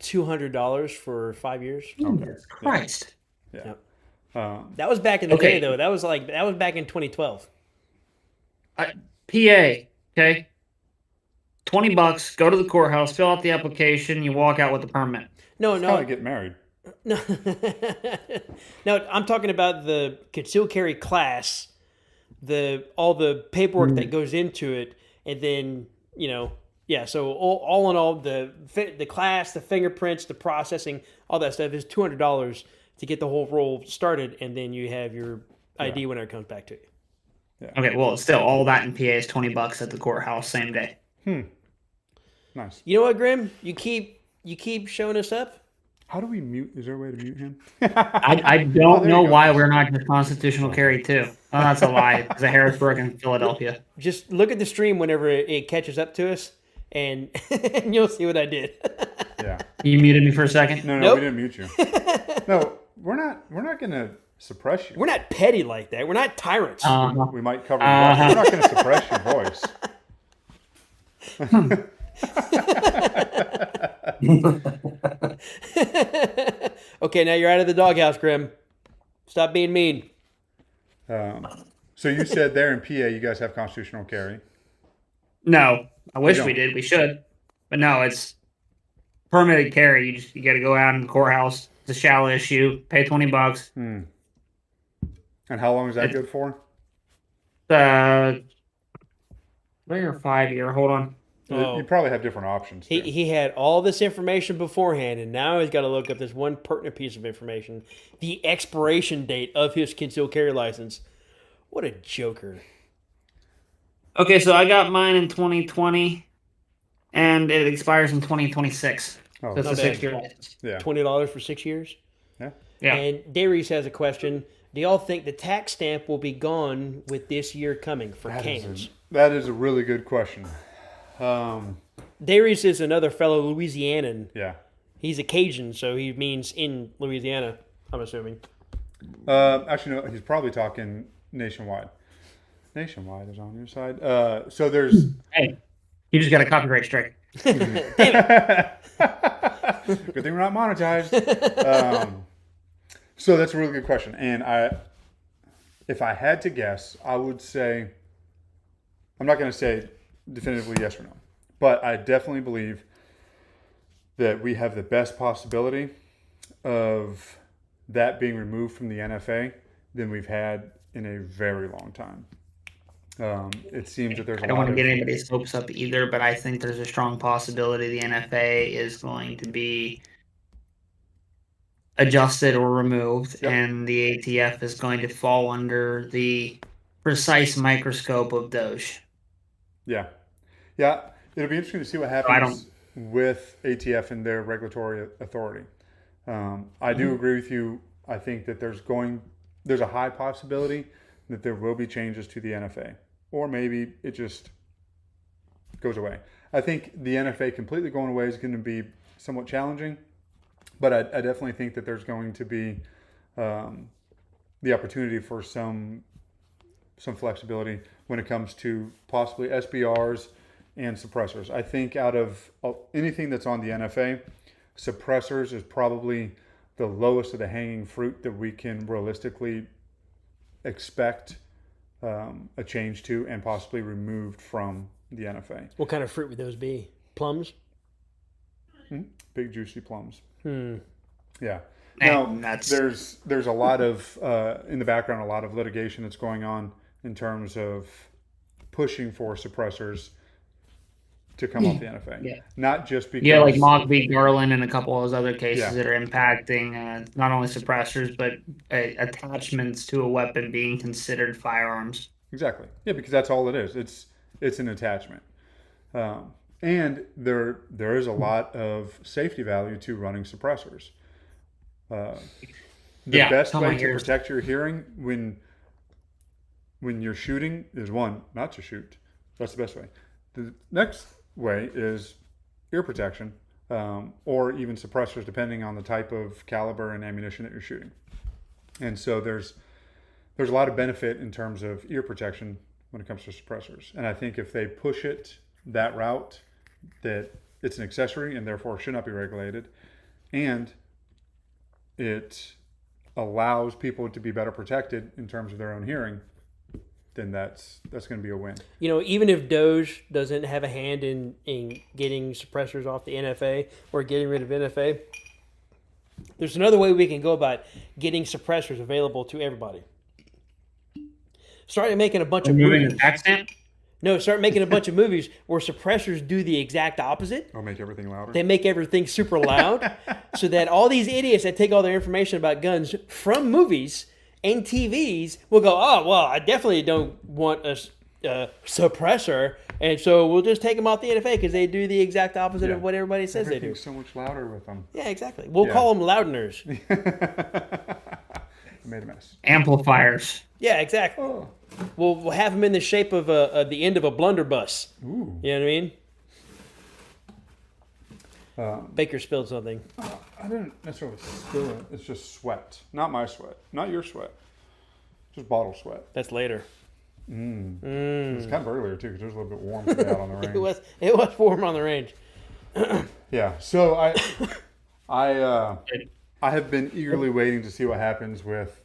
$200 for 5 years. Jesus Christ. Yeah. Yep. That was back in the day, though. That was back in 2012. PA, okay? $20, go to the courthouse, fill out the application, you walk out with the permit. No, It's kind of get married. No, no, I'm talking about the concealed carry class, all the paperwork that goes into it, and then So all in all, the class, the fingerprints, the processing, all that stuff is $200 to get the whole roll started, and then you have your ID whenever it comes back to you. Yeah. Okay, well, still, all that in PA is $20 at the courthouse same day. Nice. You know what, Grim? You keep showing us up. How do we mute? Is there a way to mute him? I don't know why we're not just constitutional carry too. Oh, that's a lie. It's a Harrisburg in Philadelphia. Just look at the stream whenever it catches up to us, and you'll see what I did. Yeah. You muted me for a second? No, Nope. we didn't mute you. No, we're not gonna suppress you. We're not petty like that. We're not tyrants. We might cover your voice. We're not gonna suppress your voice. Okay, now you're out of the doghouse, Grim. Stop being mean. So you said there in PA you guys have constitutional carry. No, I wish don't. we did. We should, but no, it's permitted carry. You got to go out in the courthouse. It's a shallow issue. Pay $20. And how long is that good for? 3 or 5 year. Hold on. Oh. You probably have different options. Too. He had all this information beforehand, and now he's got to look up this one pertinent piece of information: the expiration date of his concealed carry license. What a joker! Okay, so I got mine in 2020, and it expires in 2026. Oh, So it's a not bad. 6-year license. yeah. $20 for 6 years. Yeah. And Darius has a question. Do y'all think the tax stamp will be gone with this year coming for cans? That is a really good question. Darius is another fellow Louisianan. Yeah. He's a Cajun, so he means in Louisiana, I'm assuming. Actually, no, he's probably talking nationwide. Nationwide is on your side. So there's. Hey, you just got a copyright strike. Good thing we're not monetized. So that's a really good question, and if I had to guess, I would say, I'm not going to say definitively yes or no, but I definitely believe that we have the best possibility of that being removed from the NFA than we've had in a very long time. It seems that there's I don't want to get anybody's hopes up either, but I think there's a strong possibility the NFA is going to be adjusted or removed, Yep. and the ATF is going to fall under the precise microscope of Doge. Yeah. It'll be interesting to see what happens with ATF and their regulatory authority. I do agree with you. I think that there's a high possibility that there will be changes to the NFA, or maybe it just goes away. I think the NFA completely going away is going to be somewhat challenging, but I definitely think that there's going to be the opportunity for some flexibility when it comes to possibly SBRs and suppressors. I think out of anything that's on the NFA, suppressors is probably the lowest of the hanging fruit that we can realistically expect a change to and possibly removed from the NFA. What kind of fruit would those be? Plums? Big juicy plums. Yeah. And Now there's a lot of in the background, a lot of litigation that's going on in terms of pushing for suppressors to come off the NFA. Yeah. Not just because like Mock v. Garland and a couple of those other cases Yeah. that are impacting not only suppressors but attachments to a weapon being considered firearms. Exactly. Yeah, because that's all it is. It's an attachment. And there is a lot of safety value to running suppressors. The best way to protect your hearing when you're shooting is one, not to shoot. That's the best way. The next way is ear protection, or even suppressors, depending on the type of caliber and ammunition that you're shooting. And so there's a lot of benefit in terms of ear protection when it comes to suppressors. And I think if they push it that route, that it's an accessory and therefore should not be regulated, and it allows people to be better protected in terms of their own hearing, then that's going to be a win. You know, even if Doge doesn't have a hand in getting suppressors off the NFA or getting rid of NFA, there's another way we can go about getting suppressors available to everybody. Start making a bunch of Removing movies. the tax stamp? No, start making a bunch of movies where suppressors do the exact opposite. I'll make everything louder. They make everything super loud so that all these idiots that take all their information about guns from movies and TVs will go, oh, well, I definitely don't want a suppressor, and so we'll just take them off the NFA because they do the exact opposite of what everybody says they do. Everything's so much louder with them. Yeah, exactly. We'll call them loudners. Made a mess. Amplifiers. Yeah, exactly. Oh. We'll have them in the shape of the end of a blunderbuss. Ooh. You know what I mean? Baker spilled something. I didn't necessarily spill it. It's just sweat. Not my sweat. Not your sweat. Just bottle sweat. That's later. It's kind of earlier, too, because it was a little bit warm today out on the range. It was warm on the range. Yeah. So I have been eagerly waiting to see what happens with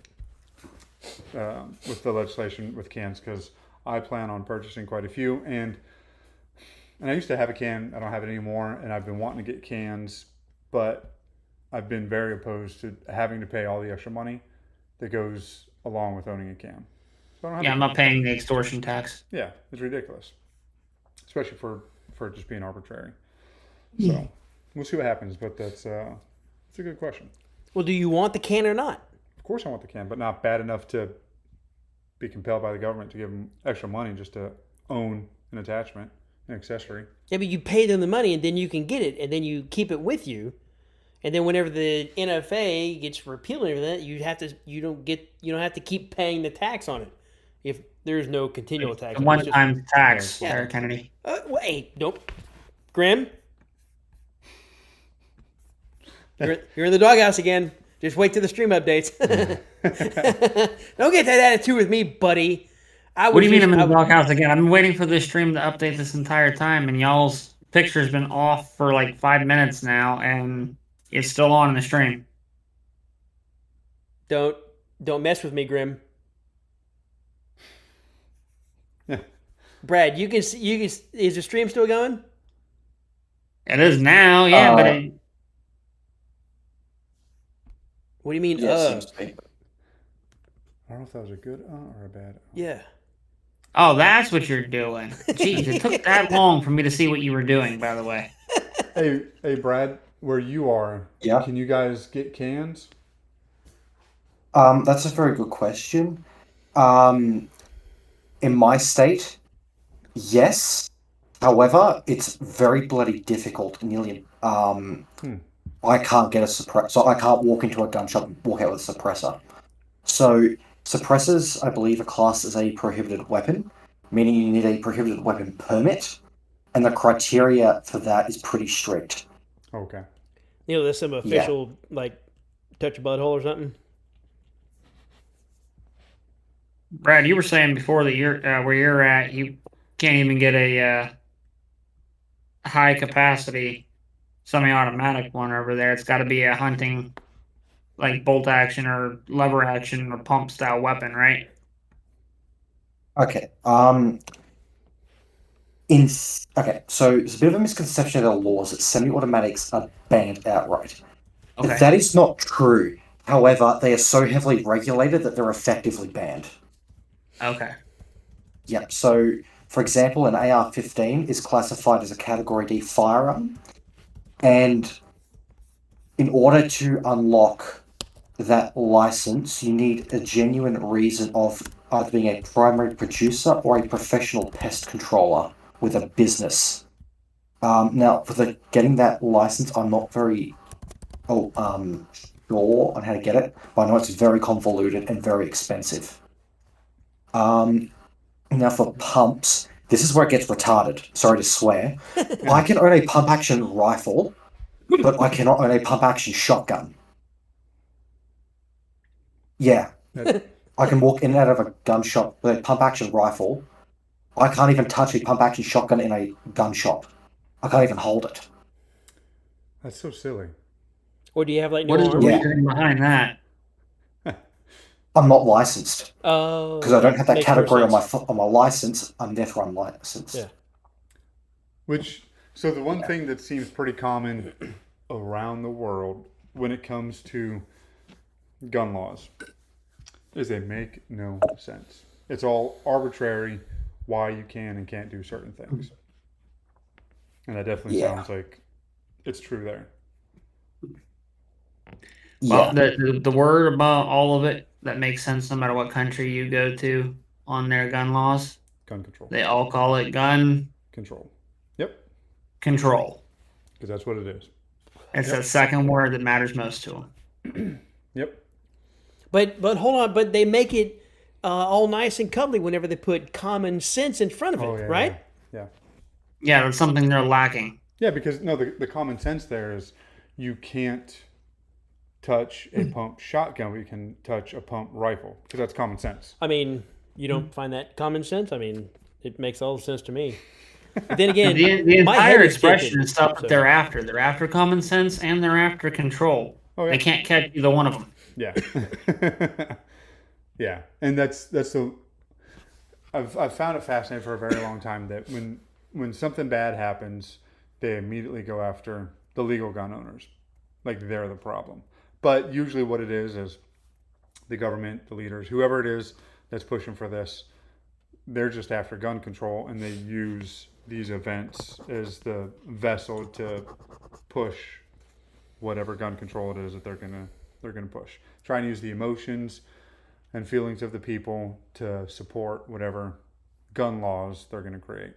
with the legislation with cans because I plan on purchasing quite a few, and I used to have a can. I don't have it anymore, and I've been wanting to get cans, but I've been very opposed to having to pay all the extra money that goes along with owning a can. So I don't have Yeah, a I'm can. not paying the extortion tax. Yeah, it's ridiculous, especially for it just being arbitrary. So we'll see what happens, but that's a good question. Well, do you want the can or not? Of course, I want the can, but not bad enough to be compelled by the government to give them extra money just to own an attachment, an accessory. Yeah, but you pay them the money and then you can get it and then you keep it with you. And then whenever the NFA gets repealed and everything, you don't have to keep paying the tax on it if there's no continual tax. A one-time tax, Yeah. Eric Kennedy. Wait, nope. Grim, you're in the doghouse again. Just wait till the stream updates. Don't get that attitude with me, buddy. What do you mean I'm in the doghouse again? I've been waiting for this stream to update this entire time, and y'all's picture's been off for like 5 minutes now, and it's still on in the stream. Don't mess with me, Grim. Yeah. Brad, you can is the stream still going? It is now, yeah, but What do you mean? Yeah, seems to be. I don't know if that was a good or a bad. Yeah. oh, that's what you're doing. Jeez, it took that long for me to see what you were doing, by the way. Hey, Brad, where you are, Yeah. can you guys get cans? That's a very good question. In my state, yes. However, it's very bloody difficult. Nearly, I can't get a suppressor. So I can't walk into a gun shop and walk out with a suppressor. So suppressors, I believe, are classed as a prohibited weapon, meaning you need a prohibited weapon permit, and the criteria for that is pretty strict. Okay. You know, there's some official like touch a butthole or something. Brad, you were saying before that you're where you're at, you can't even get a high capacity semi-automatic one over there. It's got to be a hunting, like bolt action or lever action or pump style weapon, right? Okay. So there's a bit of a misconception of the laws that semi-automatics are banned outright. Okay. That is not true. However, they are so heavily regulated that they're effectively banned. Okay. Yep. So, for example, an AR-15 is classified as a Category D firearm, and in order to unlock that license, you need a genuine reason of either being a primary producer or a professional pest controller with a business. Now, for getting that license, I'm not very sure on how to get it, but I know it's very convoluted and very expensive. Now for pumps, this is where it gets retarded. Sorry to swear. I can own a pump-action rifle, but I cannot own a pump-action shotgun. Yeah. I can walk in and out of a gun shop with a pump-action rifle. I can't even touch a pump-action shotgun in a gun shop. I can't even hold it. That's so silly. Or do you have like no What is the arms? Yeah. reasoning behind that? I'm not licensed Oh, because I don't have that makes more category on sense. my license. I'm therefore unlicensed. Yeah. So the one thing that seems pretty common around the world when it comes to gun laws is they make no sense. It's all arbitrary why you can and can't do certain things. And that definitely sounds like it's true there. Yeah. Well, the word about all of it that makes sense no matter what country you go to on their gun laws, Gun control. they all call it gun Control. Yep. control. Because that's what it is. It's that second word that matters most to them. Yep. But hold on, but they make it all nice and cuddly whenever they put common sense in front of it, Oh, yeah, right? Yeah. Yeah, that's something they're lacking. Yeah, because no, the common sense there is you can't touch a pump shotgun, but you can touch a pump rifle because that's common sense. I mean, you don't find that common sense? I mean, it makes all the sense to me. But then again, The my head entire is expression tilted, is stuff so- that they're after. They're after common sense and they're after control. Oh, yeah. They can't catch either one of them. Yeah. Yeah, and that's the. I've found it fascinating for a very long time that when something bad happens, they immediately go after the legal gun owners, like they're the problem. But usually, what it is the government, the leaders, whoever it is that's pushing for this, they're just after gun control, and they use these events as the vessel to push whatever gun control it is that they're gonna push. Try and use the emotions and feelings of the people to support whatever gun laws they're gonna create,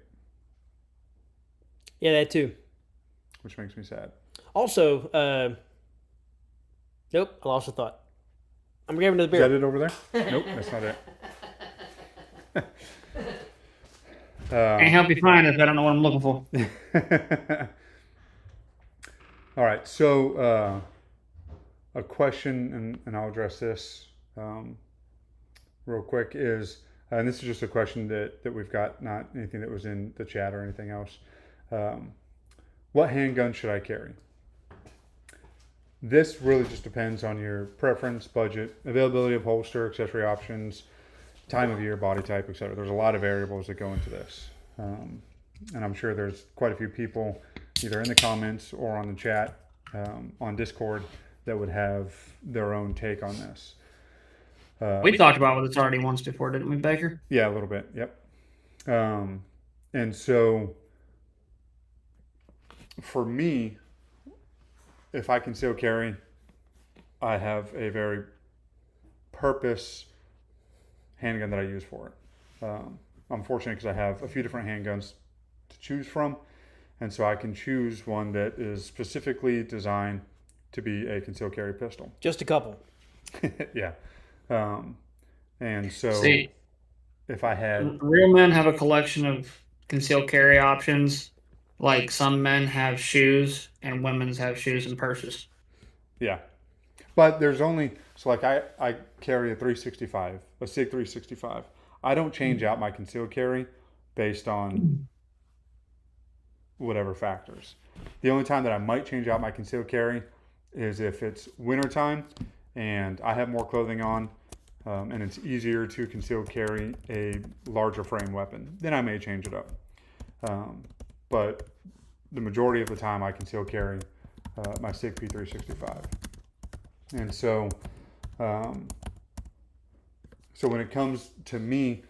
Yeah, that too. which makes me sad. Also, nope, I lost a thought. I'm grabbing another Is that beer. it over there? Nope, that's not it. Can't help you find it. I don't know what I'm looking for. All right, so a question, and I'll address this real quick, is, and this is just a question that we've got, not anything that was in the chat or anything else. What handgun should I carry? This really just depends on your preference, budget, availability of holster, accessory options, time of year, body type, etc. There's a lot of variables that go into this. And I'm sure there's quite a few people either in the comments or on the chat on Discord that would have their own take on this. We talked about this already once before, didn't we, Baker? Yeah, a little bit. Yep. And so for me, if I conceal carry, I have a very purpose handgun that I use for it. I'm fortunate because I have a few different handguns to choose from, and so I can choose one that is specifically designed to be a concealed carry pistol. Just a couple. Yeah. And so See, if I had, real men have a collection of concealed carry options. Like some men have shoes, and women's have shoes and purses. yeah, but there's only, so like I carry a 365, a SIG 365. I don't change out my concealed carry based on whatever factors. The only time that I might change out my concealed carry is if it's wintertime and I have more clothing on, and it's easier to conceal carry a larger frame weapon. Then I may change it up. But the majority of the time I conceal carry my SIG P365. And so, so when it comes to me,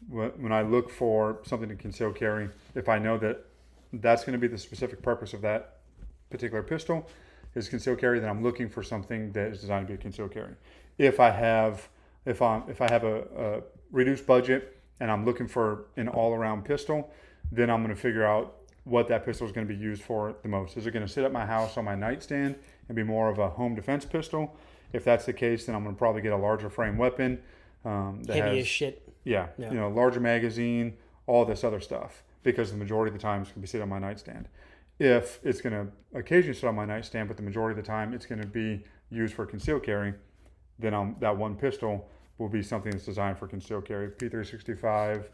when I look for something to conceal carry, if I know that that's going to be the specific purpose of that particular pistol is conceal carry, then I'm looking for something that is designed to be a conceal carry. If I have a reduced budget and I'm looking for an all-around pistol, then I'm going to figure out what that pistol is going to be used for the most. Is it going to sit at my house on my nightstand and be more of a home defense pistol? If that's the case, then I'm going to probably get a larger frame weapon. That Heavy has, as shit. yeah, larger magazine, all this other stuff, because the majority of the time it's going to be sitting on my nightstand. If it's going to occasionally sit on my nightstand, but the majority of the time it's going to be used for concealed carry, then that one pistol will be something that's designed for concealed carry, P365,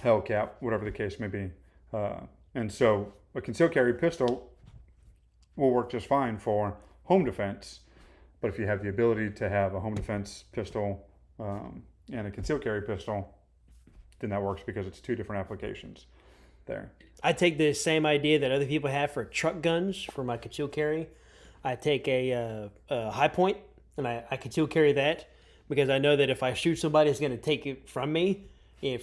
Hellcat, whatever the case may be. And so a concealed carry pistol will work just fine for home defense, but if you have the ability to have a home defense pistol and a concealed carry pistol, then that works because it's two different applications there. I take the same idea that other people have for truck guns for my concealed carry. I take a high point and I conceal carry that because I know that if I shoot somebody, it's going to take it from me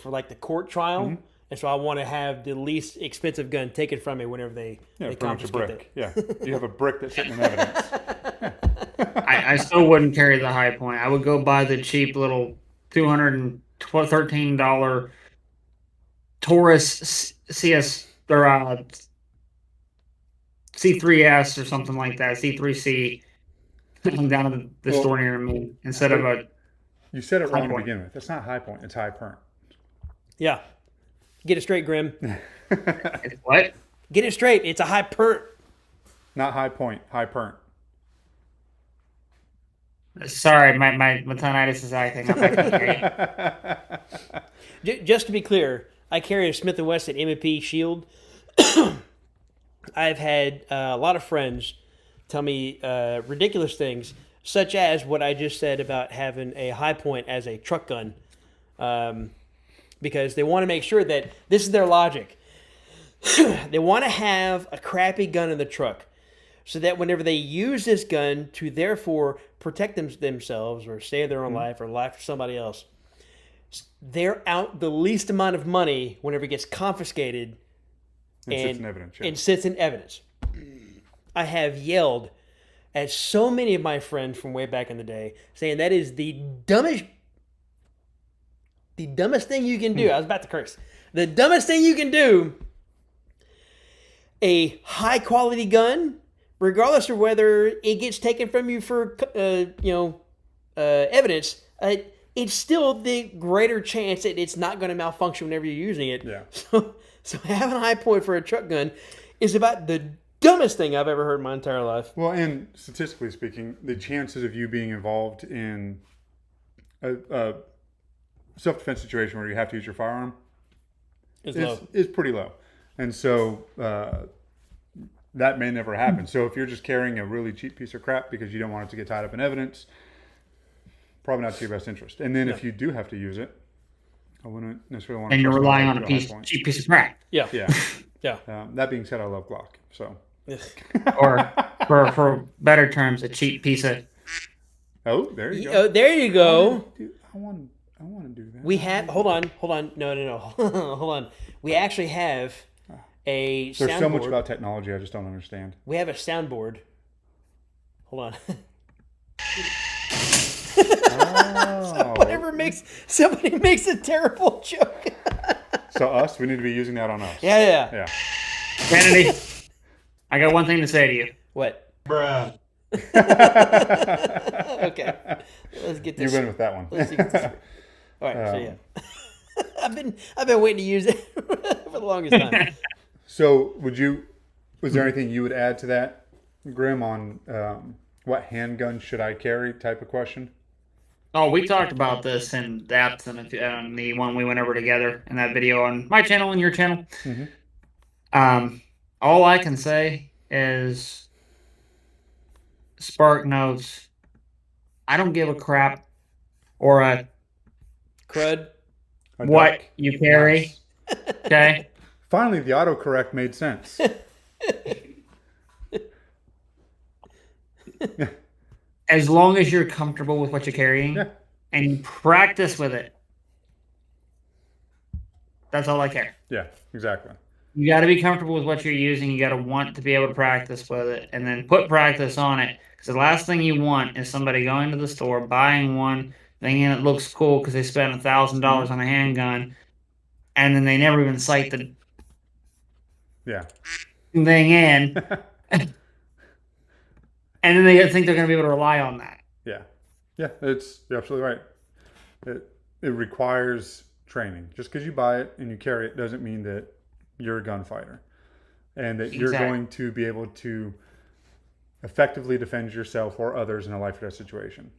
for like the court trial. Mm-hmm. And so I want to have the least expensive gun taken from me whenever they confiscate it. Yeah, you have a brick that's sitting in evidence. I still wouldn't carry the high point. I would go buy the cheap little $213 Taurus CS or C3S or something like that, C3C, down at the store near me instead of a. You said it wrong to point. begin with. That's not high point. It's high perm. Yeah. Get it straight, Grim. It's what? Get it straight. It's a high perm. Not high point. High perm. Sorry, my tinnitus is acting up. I can't hear you. Just to be clear, I carry a Smith & Wesson M&P Shield. I've had a lot of friends tell me ridiculous things. such as what I just said about having a high point as a truck gun, because they want to make sure that this is their logic. They want to have a crappy gun in the truck so that whenever they use this gun to therefore protect themselves or save their own life or life for somebody else, they're out the least amount of money whenever it gets confiscated And sits in evidence. Yeah. and sits in evidence. I have yelled at so many of my friends from way back in the day saying that is the dumbest thing you can do. I was about to curse. The dumbest thing you can do. A high quality gun, regardless of whether it gets taken from you for evidence, it's still the greater chance that it's not going to malfunction whenever you're using it. Yeah. So having a high point for a truck gun is about the dumbest thing I've ever heard in my entire life. Well, and statistically speaking, the chances of you being involved in a self-defense situation where you have to use your firearm is pretty low. And so that may never happen. So if you're just carrying a really cheap piece of crap because you don't want it to get tied up in evidence, probably not to your best interest. And then if you do have to use it, I wouldn't necessarily want to. And you're relying on a cheap cheap piece of crap. Yeah. Yeah. Yeah. That being said, I love Glock. So. Or for better terms, a cheap piece of. Oh, there you go. Oh, there you go. Dude, I want to do that. We have. Hold on. No. Hold on. We actually have a There's soundboard. so much about technology I just don't understand. We have a soundboard. Hold on. Oh. Somebody makes a terrible joke. So we need to be using that on us. Yeah. Yeah. Kennedy, I got one thing to say to you. What? Bruh. Okay. Let's get You this. win with that one. Let's get this. All right. So yeah. I've been waiting to use it for the longest time. So was there anything you would add to that, Grim, on what handgun should I carry type of question? Oh, we talked about this in depth and the one we went over together in that video on my channel and your channel. Mm-hmm. All I can say is Spark knows I don't give a crap or a Crud. what you carry. Okay? Finally, the autocorrect made sense. As long as you're comfortable with what you're carrying Yeah. and you practice with it, that's all I care. Yeah, exactly. You got to be comfortable with what you're using. You got to want to be able to practice with it and then put practice on it. Because the last thing you want is somebody going to the store, buying one, thinking it looks cool because they spent $1,000 on a handgun, and then they never even sight the Yeah. thing in. And then they think they're going to be able to rely on that. Yeah. Yeah, you're absolutely right. It requires training. Just because you buy it and you carry it doesn't mean that you're a gunfighter and that you're Exactly. going to be able to effectively defend yourself or others in a life or death situation.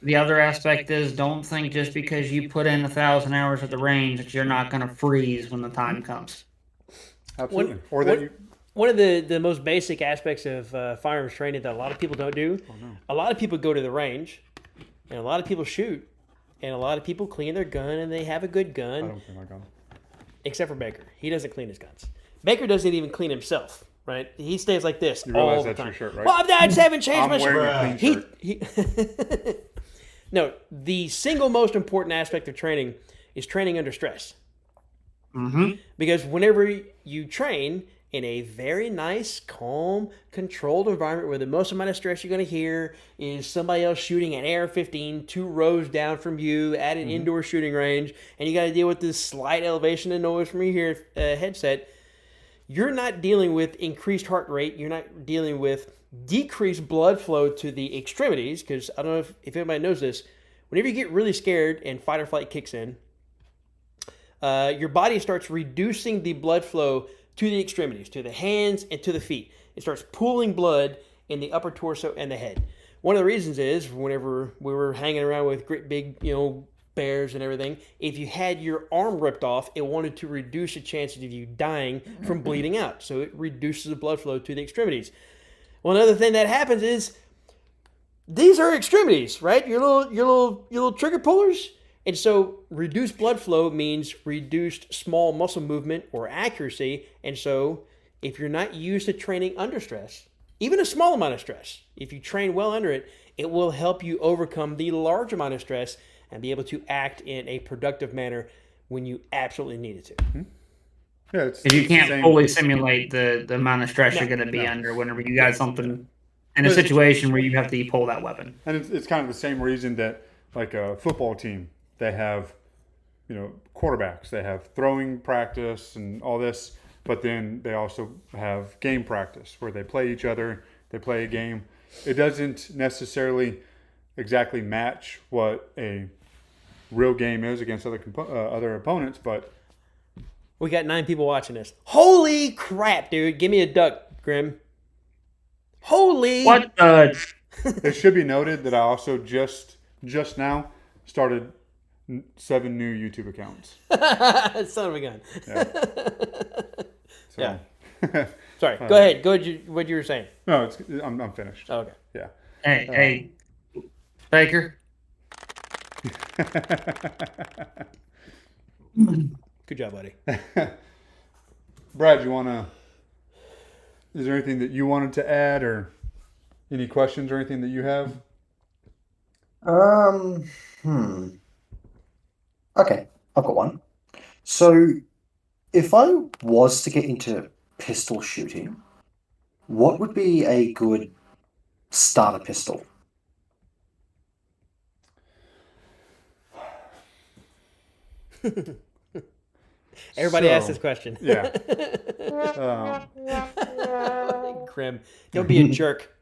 The other aspect is don't think just because you put in 1,000 hours at the range that you're not going to freeze when the time comes. Absolutely. Or that you... One of the most basic aspects of firearms training that a lot of people don't do, a lot of people go to the range, and a lot of people shoot, and a lot of people clean their gun, and they have a good I gun, don't clean my gun. except for Baker. He doesn't clean his guns. Baker doesn't even clean himself, right? He stays like this You all realize the that's time. your shirt, right? Well, I just haven't changed I'm my shirt. wearing a clean shirt. He No, the single most important aspect of training is training under stress. Mm-hmm. Because whenever you train in a very nice, calm, controlled environment where the most amount of stress you're going to hear is somebody else shooting an AR-15 2 rows down from you at an indoor shooting range, and you got to deal with this slight elevation and noise from your headset, you're not dealing with increased heart rate. You're not dealing with decreased blood flow to the extremities, because I don't know if anybody knows this. Whenever you get really scared and fight or flight kicks in, your body starts reducing the blood flow to the extremities, to the hands and to the feet. It starts pooling blood in the upper torso and the head. One of the reasons is whenever we were hanging around with great big, bears and everything, if you had your arm ripped off, it wanted to reduce the chances of you dying from bleeding out. So it reduces the blood flow to the extremities. Well, another thing that happens is these are extremities, right? Your little trigger pullers. And so reduced blood flow means reduced small muscle movement or accuracy. And so if you're not used to training under stress, even a small amount of stress, if you train well under it, it will help you overcome the large amount of stress and be able to act in a productive manner when you absolutely need it to. Yeah, it's Because you it's the can't same- fully simulate the amount of stress No. you're going to be No. under whenever you got something in a But- situation where you have to pull that weapon. And it's kind of the same reason that, like a football team, they have, quarterbacks, they have throwing practice and all this, but then they also have game practice where they play each other, they play a game. It doesn't necessarily exactly match what a real game is against other opponents, but We got 9 people watching this. Holy crap, dude. Give me a duck, Grim. Holy. What the? it should be noted that I also just now started 7 new YouTube accounts. Son of a gun. So, Yeah. Sorry. Go ahead. Go ahead. What you were saying. No, I'm finished. Okay. Yeah. Hey, Baker. Good job, buddy. Brad, is there anything that you wanted to add or any questions or anything that you have? Okay, I've got one. So, if I was to get into pistol shooting, what would be a good starter pistol? Everybody asks So, this question. Yeah. Grim. Don't be a jerk.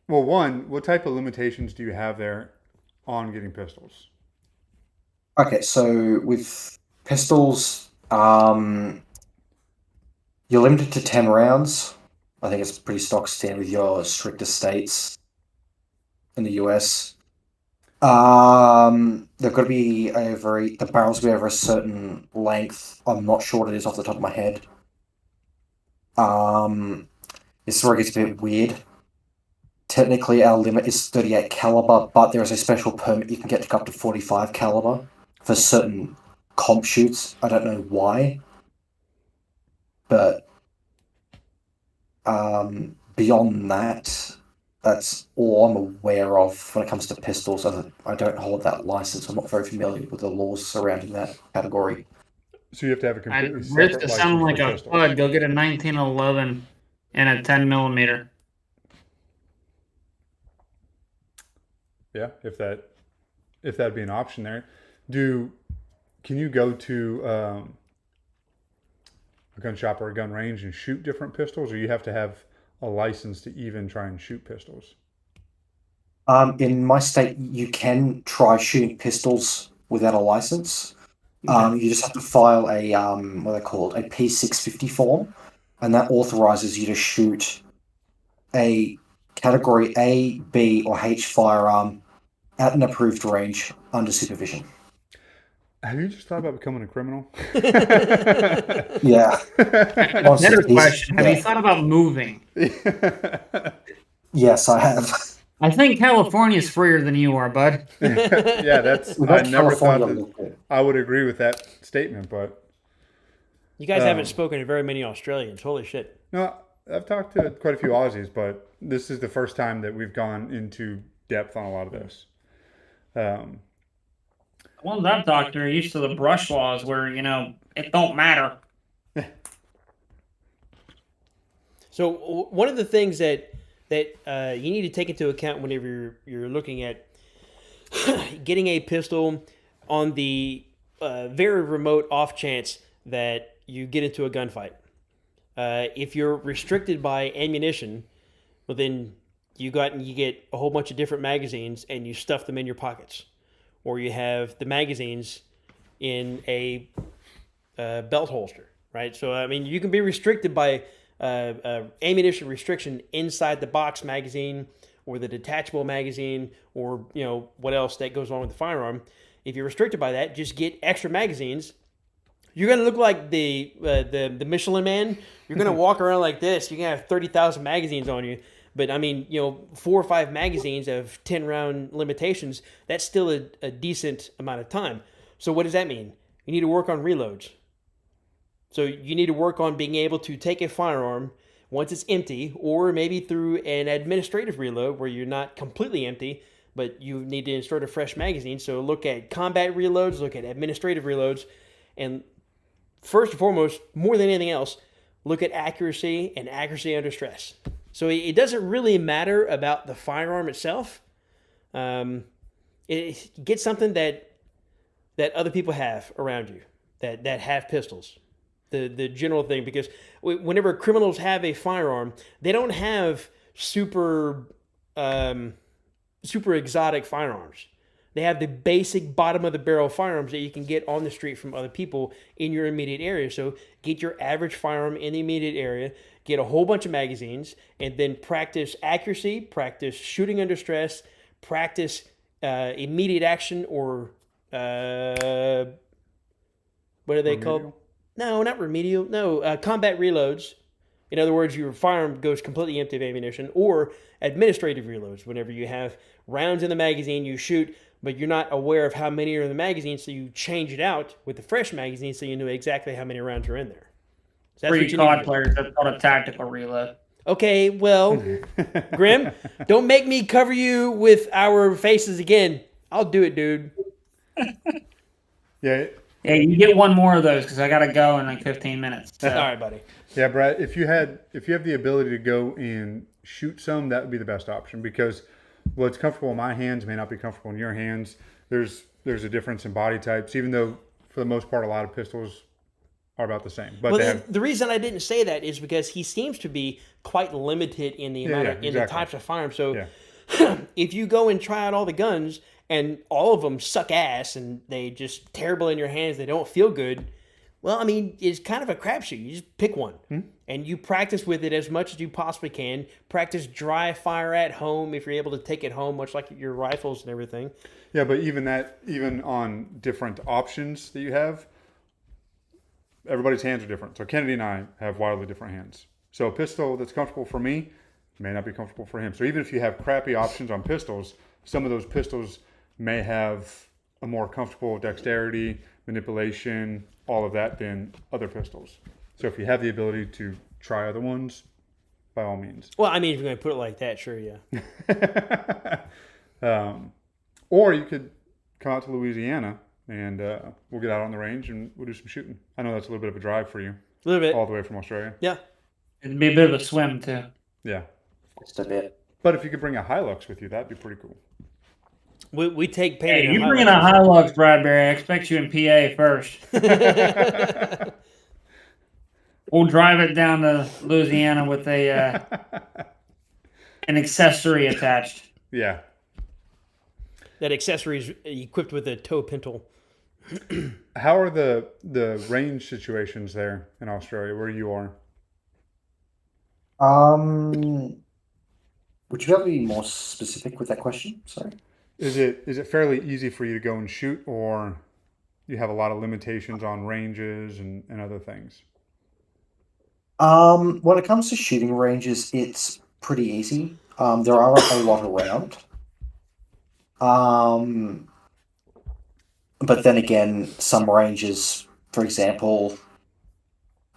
Well, what type of limitations do you have there on getting pistols? Okay, so with pistols, you're limited to 10 rounds. I think it's pretty stock standard with your stricter states in the US. They've got to be the barrels will be over a certain length. I'm not sure what it is off the top of my head. This is where it gets a bit weird. Technically, our limit is 38 caliber, but there is a special permit you can get to go up to 45 caliber for certain comp shoots. I don't know why, but beyond that, that's all I'm aware of when it comes to pistols. I don't hold that license. I'm not very familiar with the laws surrounding that category. So you have to have a I'd completely risk separate to license sound like for a pistols. FUD. Go get a 1911 and a 10 millimeter. Yeah, if that'd be an option there. Can you go to a gun shop or a gun range and shoot different pistols, or you have to have a license to even try and shoot pistols? In my state, you can try shooting pistols without a license. You just have to file a what are they called, a P650 form, and that authorizes you to shoot a category A, B, or H firearm at an approved range under supervision. Have you just thought about becoming a criminal? Yeah. Honestly, Another question. Have yeah. you thought about moving? Yes, I have. I think California's freer than you are, bud. Yeah, We've I got never thought California that local. I would agree with that statement, but You guys haven't spoken to very many Australians. Holy shit. no, I've talked to quite a few Aussies, but this is the first time that we've gone into depth on a lot of this. Well, that doctor used to the brush laws where, it don't matter. So one of the things that you need to take into account whenever you're looking at getting a pistol on the very remote off chance that you get into a gunfight. If you're restricted by ammunition, well then you get a whole bunch of different magazines and you stuff them in your pockets, or you have the magazines in a belt holster, right? So I mean, you can be restricted by ammunition restriction inside the box magazine or the detachable magazine, or what else that goes on with the firearm. If you're restricted by that, just get extra magazines. You're gonna look like the Michelin Man. You're gonna walk around like this. You're gonna have 30,000 magazines on you, But I mean, 4 or 5 magazines of 10 round limitations, that's still a decent amount of time. So what does that mean? You need to work on reloads. So you need to work on being able to take a firearm once it's empty, or maybe through an administrative reload where you're not completely empty, but you need to insert a fresh magazine. So look at combat reloads, look at administrative reloads, and first and foremost, more than anything else, look at accuracy and accuracy under stress. So it doesn't really matter about the firearm itself. Get something that other people have around you that have pistols. The general thing, because whenever criminals have a firearm, they don't have super exotic firearms. They have the basic bottom of the barrel firearms that you can get on the street from other people in your immediate area. So get your average firearm in the immediate area, get a whole bunch of magazines, and then practice accuracy, practice shooting under stress, practice immediate action, or what are they called? No, not remedial. No, combat reloads. In other words, your firearm goes completely empty of ammunition, or administrative reloads. Whenever you have rounds in the magazine, you shoot, but you're not aware of how many are in the magazine, so you change it out with the fresh magazine so you know exactly how many rounds are in there. So For you COD players, that's called a tactical reload. Okay, well, Grim, don't make me cover you with our faces again. I'll do it, dude. Yeah. Yeah, you get one more of those because I got to go in like 15 minutes. So. All right, buddy. Yeah, Brad, if you have the ability to go and shoot some, that would be the best option, because what's comfortable in my hands may not be comfortable in your hands. There's a difference in body types, even though for the most part a lot of pistols are about the same. But the reason I didn't say that is because he seems to be quite limited in the amount the types of firearms. So if you go and try out all the guns and all of them suck ass and they just terrible in your hands, they don't feel good. Well, I mean, it's kind of a crapshoot. You just pick one, and you practice with it as much as you possibly can. Practice dry fire at home if you're able to take it home, much like your rifles and everything. Yeah, but even on different options that you have, everybody's hands are different. So Kennedy and I have wildly different hands. So a pistol that's comfortable for me may not be comfortable for him. So even if you have crappy options on pistols, some of those pistols may have a more comfortable dexterity, manipulation, all of that than other pistols. So if you have the ability to try other ones, by all means. Well, I mean, if you're going to put it like that, sure, yeah. Or you could come out to Louisiana and we'll get out on the range and we'll do some shooting. I know that's a little bit of a drive for you. A little bit. All the way from Australia. Yeah. It'd be a bit of a swim, too. Yeah. Just a bit. But if you could bring a Hilux with you, that'd be pretty cool. We take pain. Hey, you bring in a Hilux, Bradbury. I expect you in PA first. We'll drive it down to Louisiana with an accessory attached. Yeah. That accessory is equipped with a tow pintle. How are the range situations there in Australia where you are? Would you be able to be more specific with that question? Sorry. Is it fairly easy for you to go and shoot, or you have a lot of limitations on ranges and other things? When it comes to shooting ranges, it's pretty easy. There are a lot around. But then again, some ranges, for example,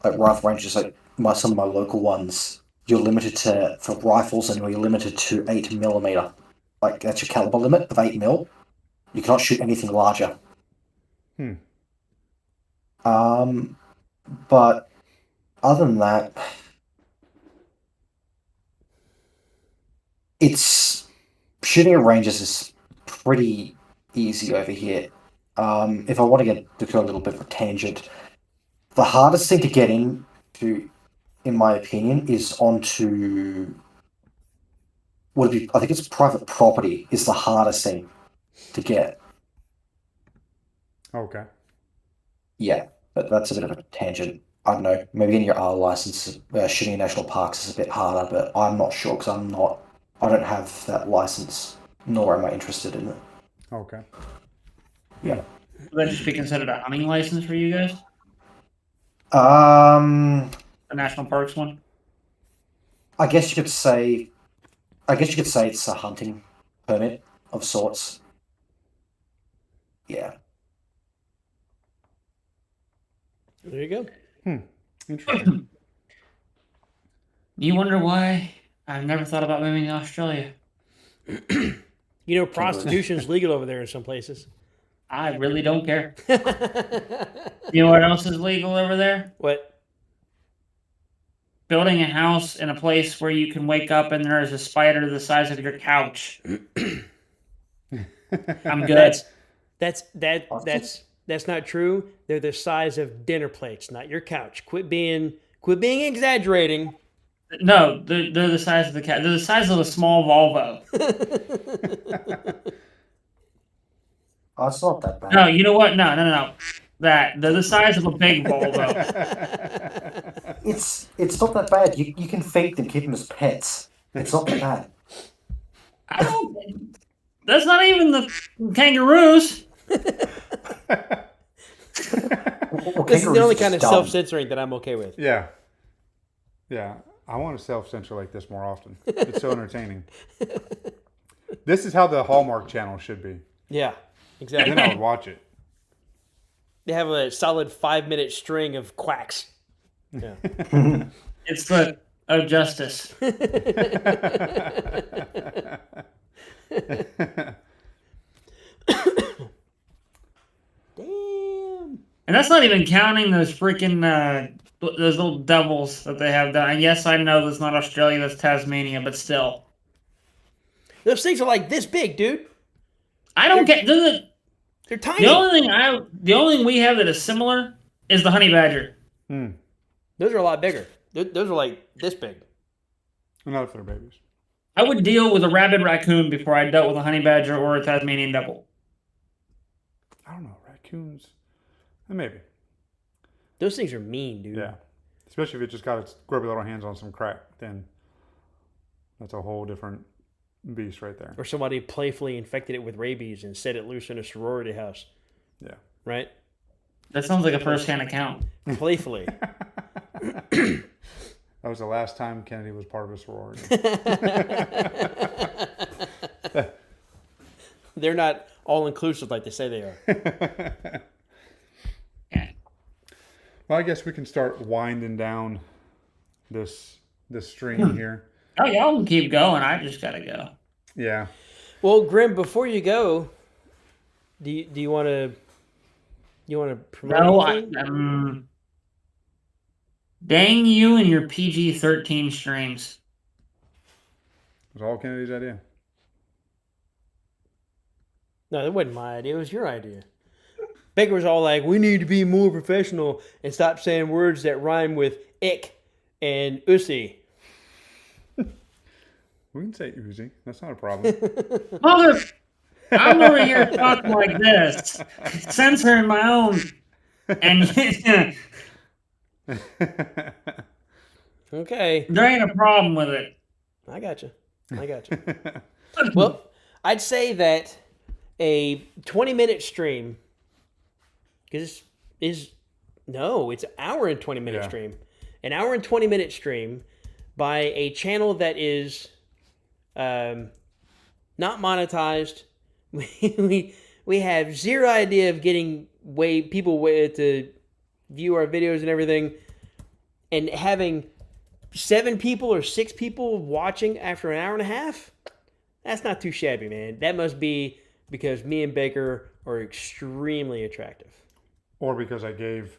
like rifle ranges, like some of my local ones, you're limited to, for rifles, and you're limited to 8mm. Like, that's your caliber limit of 8mm. You cannot shoot anything larger. But other than that, shooting at ranges is pretty easy over here. If I want to go a little bit of a tangent, the hardest thing to get into, in my opinion, is onto I think it's private property is the hardest thing to get. Okay. Yeah, but that's a bit of a tangent. I don't know. Maybe getting your R license, shooting in national parks is a bit harder, but I'm not sure because I don't have that license, nor am I interested in it. Okay. Yeah. Would that just be considered a hunting license for you guys? The national parks one? I guess you could say I guess you could say it's a hunting permit of sorts. Yeah. There you go. Interesting. You wonder why I've never thought about moving to Australia? You know, prostitution's legal over there in some places. I really don't care. You know what else is legal over there? What? Building a house in a place where you can wake up and there is a spider the size of your couch. I'm good. That's not true. They're the size of dinner plates, not your couch. Quit being exaggerating. No, they're the size of the couch. They're the size of a small Volvo. Oh, it's not that bad. No, you know what? No. They're the size of a big Volvo. It's not that bad. You can feed them, keep them as pets. It's not that bad. I don't. That's not even the kangaroos. Well, This is the only kangaroos are kind of just dumb. self-censoring that I'm okay with. Yeah. Yeah. I want to self-censor like this more often. It's so entertaining. This is how the Hallmark Channel should be. Yeah, And exactly. then I would watch it. They have a solid 5-minute string of quacks. Yeah. It's the of justice. Damn. And that's not even counting those freaking those little devils that they have down. And yes, I know that's not Australia, that's Tasmania, but still. Those things are like this big, dude. I don't get They're tiny. the only thing we have that is similar is the honey badger. Those are a lot bigger. Those are like this big. Not if they're babies. I would deal with a rabid raccoon before I dealt with a honey badger or a Tasmanian devil. I don't know. Raccoons. Maybe. Those things are mean, dude. Yeah. Especially if it just got its grubby little hands on some crack. Then that's a whole different beast right there. Or somebody playfully infected it with rabies and set it loose in a sorority house. Yeah. Right? That sounds like a first-hand account. Playfully. That was the last time Kennedy was part of a sorority. They're not all inclusive like they say they are. Well, I guess we can start winding down this stream here. Oh, y'all can keep going. I just gotta go. Yeah. Well, Grim, before you go, do you want to promote No, anything? Dang you and your PG-13 streams. It was all Kennedy's idea. No, that wasn't my idea. It was your idea. Baker was all like, we need to be more professional and stop saying words that rhyme with ick and ussy. We can say Uzi. That's not a problem. Mother, I'm over here talking like this, censoring my own. And Okay. there ain't a problem with it. I got you. Well, I'd say that a 20-minute stream, because it's an hour and 20-minute stream. An hour and 20-minute stream by a channel that is not monetized. We have zero idea of getting people to view our videos and everything, and having 7 people or 6 people watching after an hour and a half. That's not too shabby, man. That must be because me and Baker are extremely attractive. Or because I gave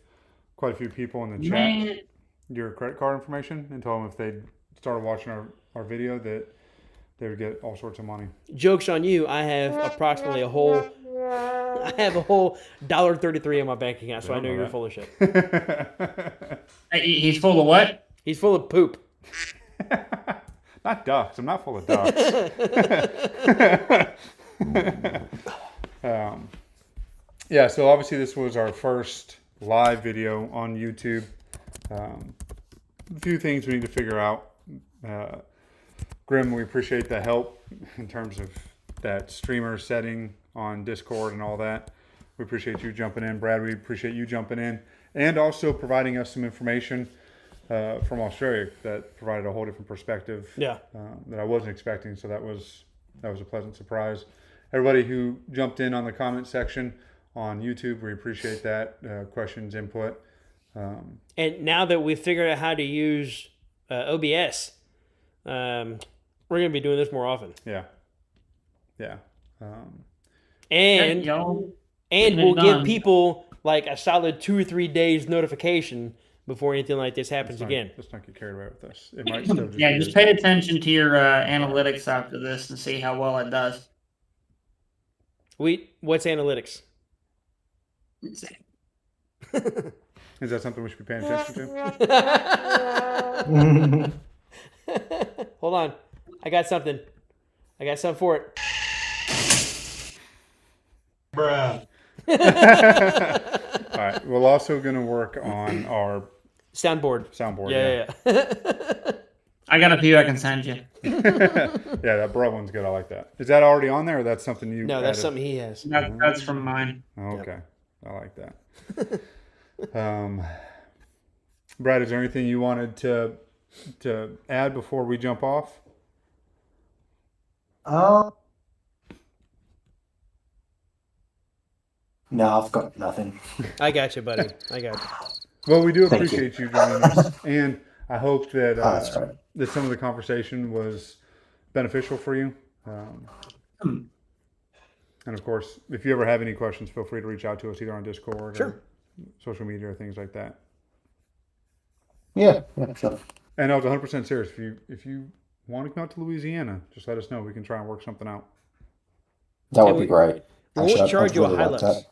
quite a few people in the chat Man, your credit card information and told them if they started watching our video that they would get all sorts of money. Joke's on you. I have approximately a whole $1.33 in my bank account, so I know you're full of shit. he's full of what? He's full of poop. Not ducks. I'm not full of ducks. Yeah, so obviously this was our first live video on YouTube. A few things we need to figure out. Grim, we appreciate the help in terms of that streamer setting on Discord and all that. We appreciate you jumping in. Brad, we appreciate you jumping in and also providing us some information from Australia that provided a whole different perspective Yeah. that I wasn't expecting. So that was a pleasant surprise. Everybody who jumped in on the comment section on YouTube, we appreciate that. Questions, input. And now that we've figured out how to use OBS, we're going to be doing this more often. Yeah. And y'all. and Get it we'll give done. people like a solid 2 or 3 days notification before anything like this happens again. Let's not get carried away with this. It might still just Yeah, be just this. pay attention to your analytics after this and see how well it does. What's analytics? Is that something we should be paying attention to? Hold on. I got something for it. Bruh. All right. We're also going to work on our Soundboard. soundboard. Yeah. I got a few I can send you. Yeah, that broad one's good. I like that. Is that already on there, or that's something you? No, that's added? something he has. That's from mine. Okay, I like that. Brad, is there anything you wanted to add before we jump off? No, I've got nothing. I got you, buddy. I got you. Well, we do Thank appreciate you joining us, and I hope that That's right. that some of the conversation was beneficial for you. And of course, if you ever have any questions, feel free to reach out to us either on Discord Sure. or social media or things like that. Yeah, sure. And I was 100% serious. If you want to come out to Louisiana, just let us know. We can try and work something out. That And would be great. We Actually, won't I'd charge you a really like Hilux. that.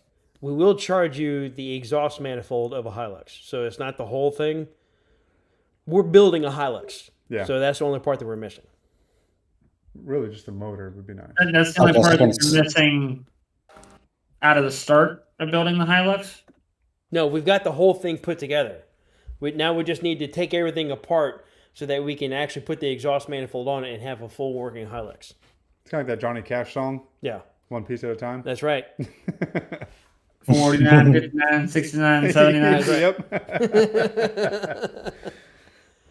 We will charge you the exhaust manifold of a Hilux. So it's not the whole thing. We're building a Hilux. Yeah. So that's the only part that we're missing. Really, just the motor would be nice. And that's the only Okay, part that so you're missing out of the start of building the Hilux. No, we've got the whole thing put together. Now we just need to take everything apart so that we can actually put the exhaust manifold on it and have a full working Hilux. It's kind of like that Johnny Cash song, Yeah, one piece at a time. that's right. 49, 59, 69, 79. That's right. Yep.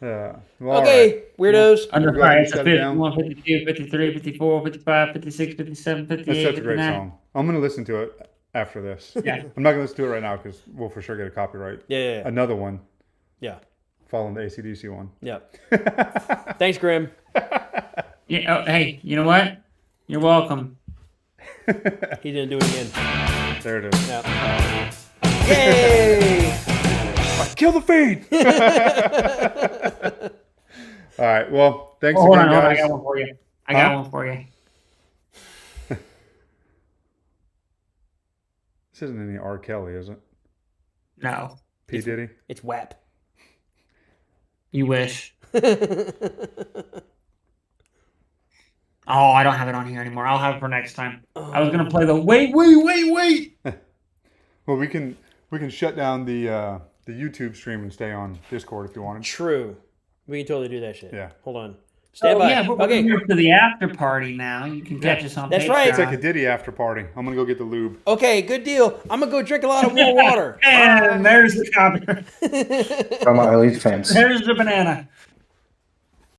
Well, all Okay, right. weirdos. Under Go ahead fire, and it's shut a it down. 51, 52, 53, 54, 55, 56, 57, 58, That's such a great 59. song. I'm going to listen to it after this. Yeah. I'm not going to listen to it right now because we'll for sure get a copyright. Yeah. Another one Yeah. following the AC/DC one. Yeah. Thanks, Grim. Yeah, oh, hey, you know what? You're welcome. He didn't do it again. There it is. Yeah. Yay! Kill the feed! All right. Well, thanks Hold again, on, I guys. got one for you. I Huh? got one for you. This isn't any R. Kelly, is it? No, P. Diddy? It's WAP. you wish. Oh, I don't have it on here anymore. I'll have it for next time. I was gonna play the wait. Well, we can shut down the YouTube stream and stay on Discord if you wanted. True. We can totally do that shit. Yeah. Hold on. Stand by. Yeah, but we're Okay. here for the after party now. You can catch us on That's Patreon. right. It's like a Diddy after party. I'm gonna go get the lube. Okay, good deal. I'm gonna go drink a lot of more water. And there's the copy. From my OnlyFans. There's the banana.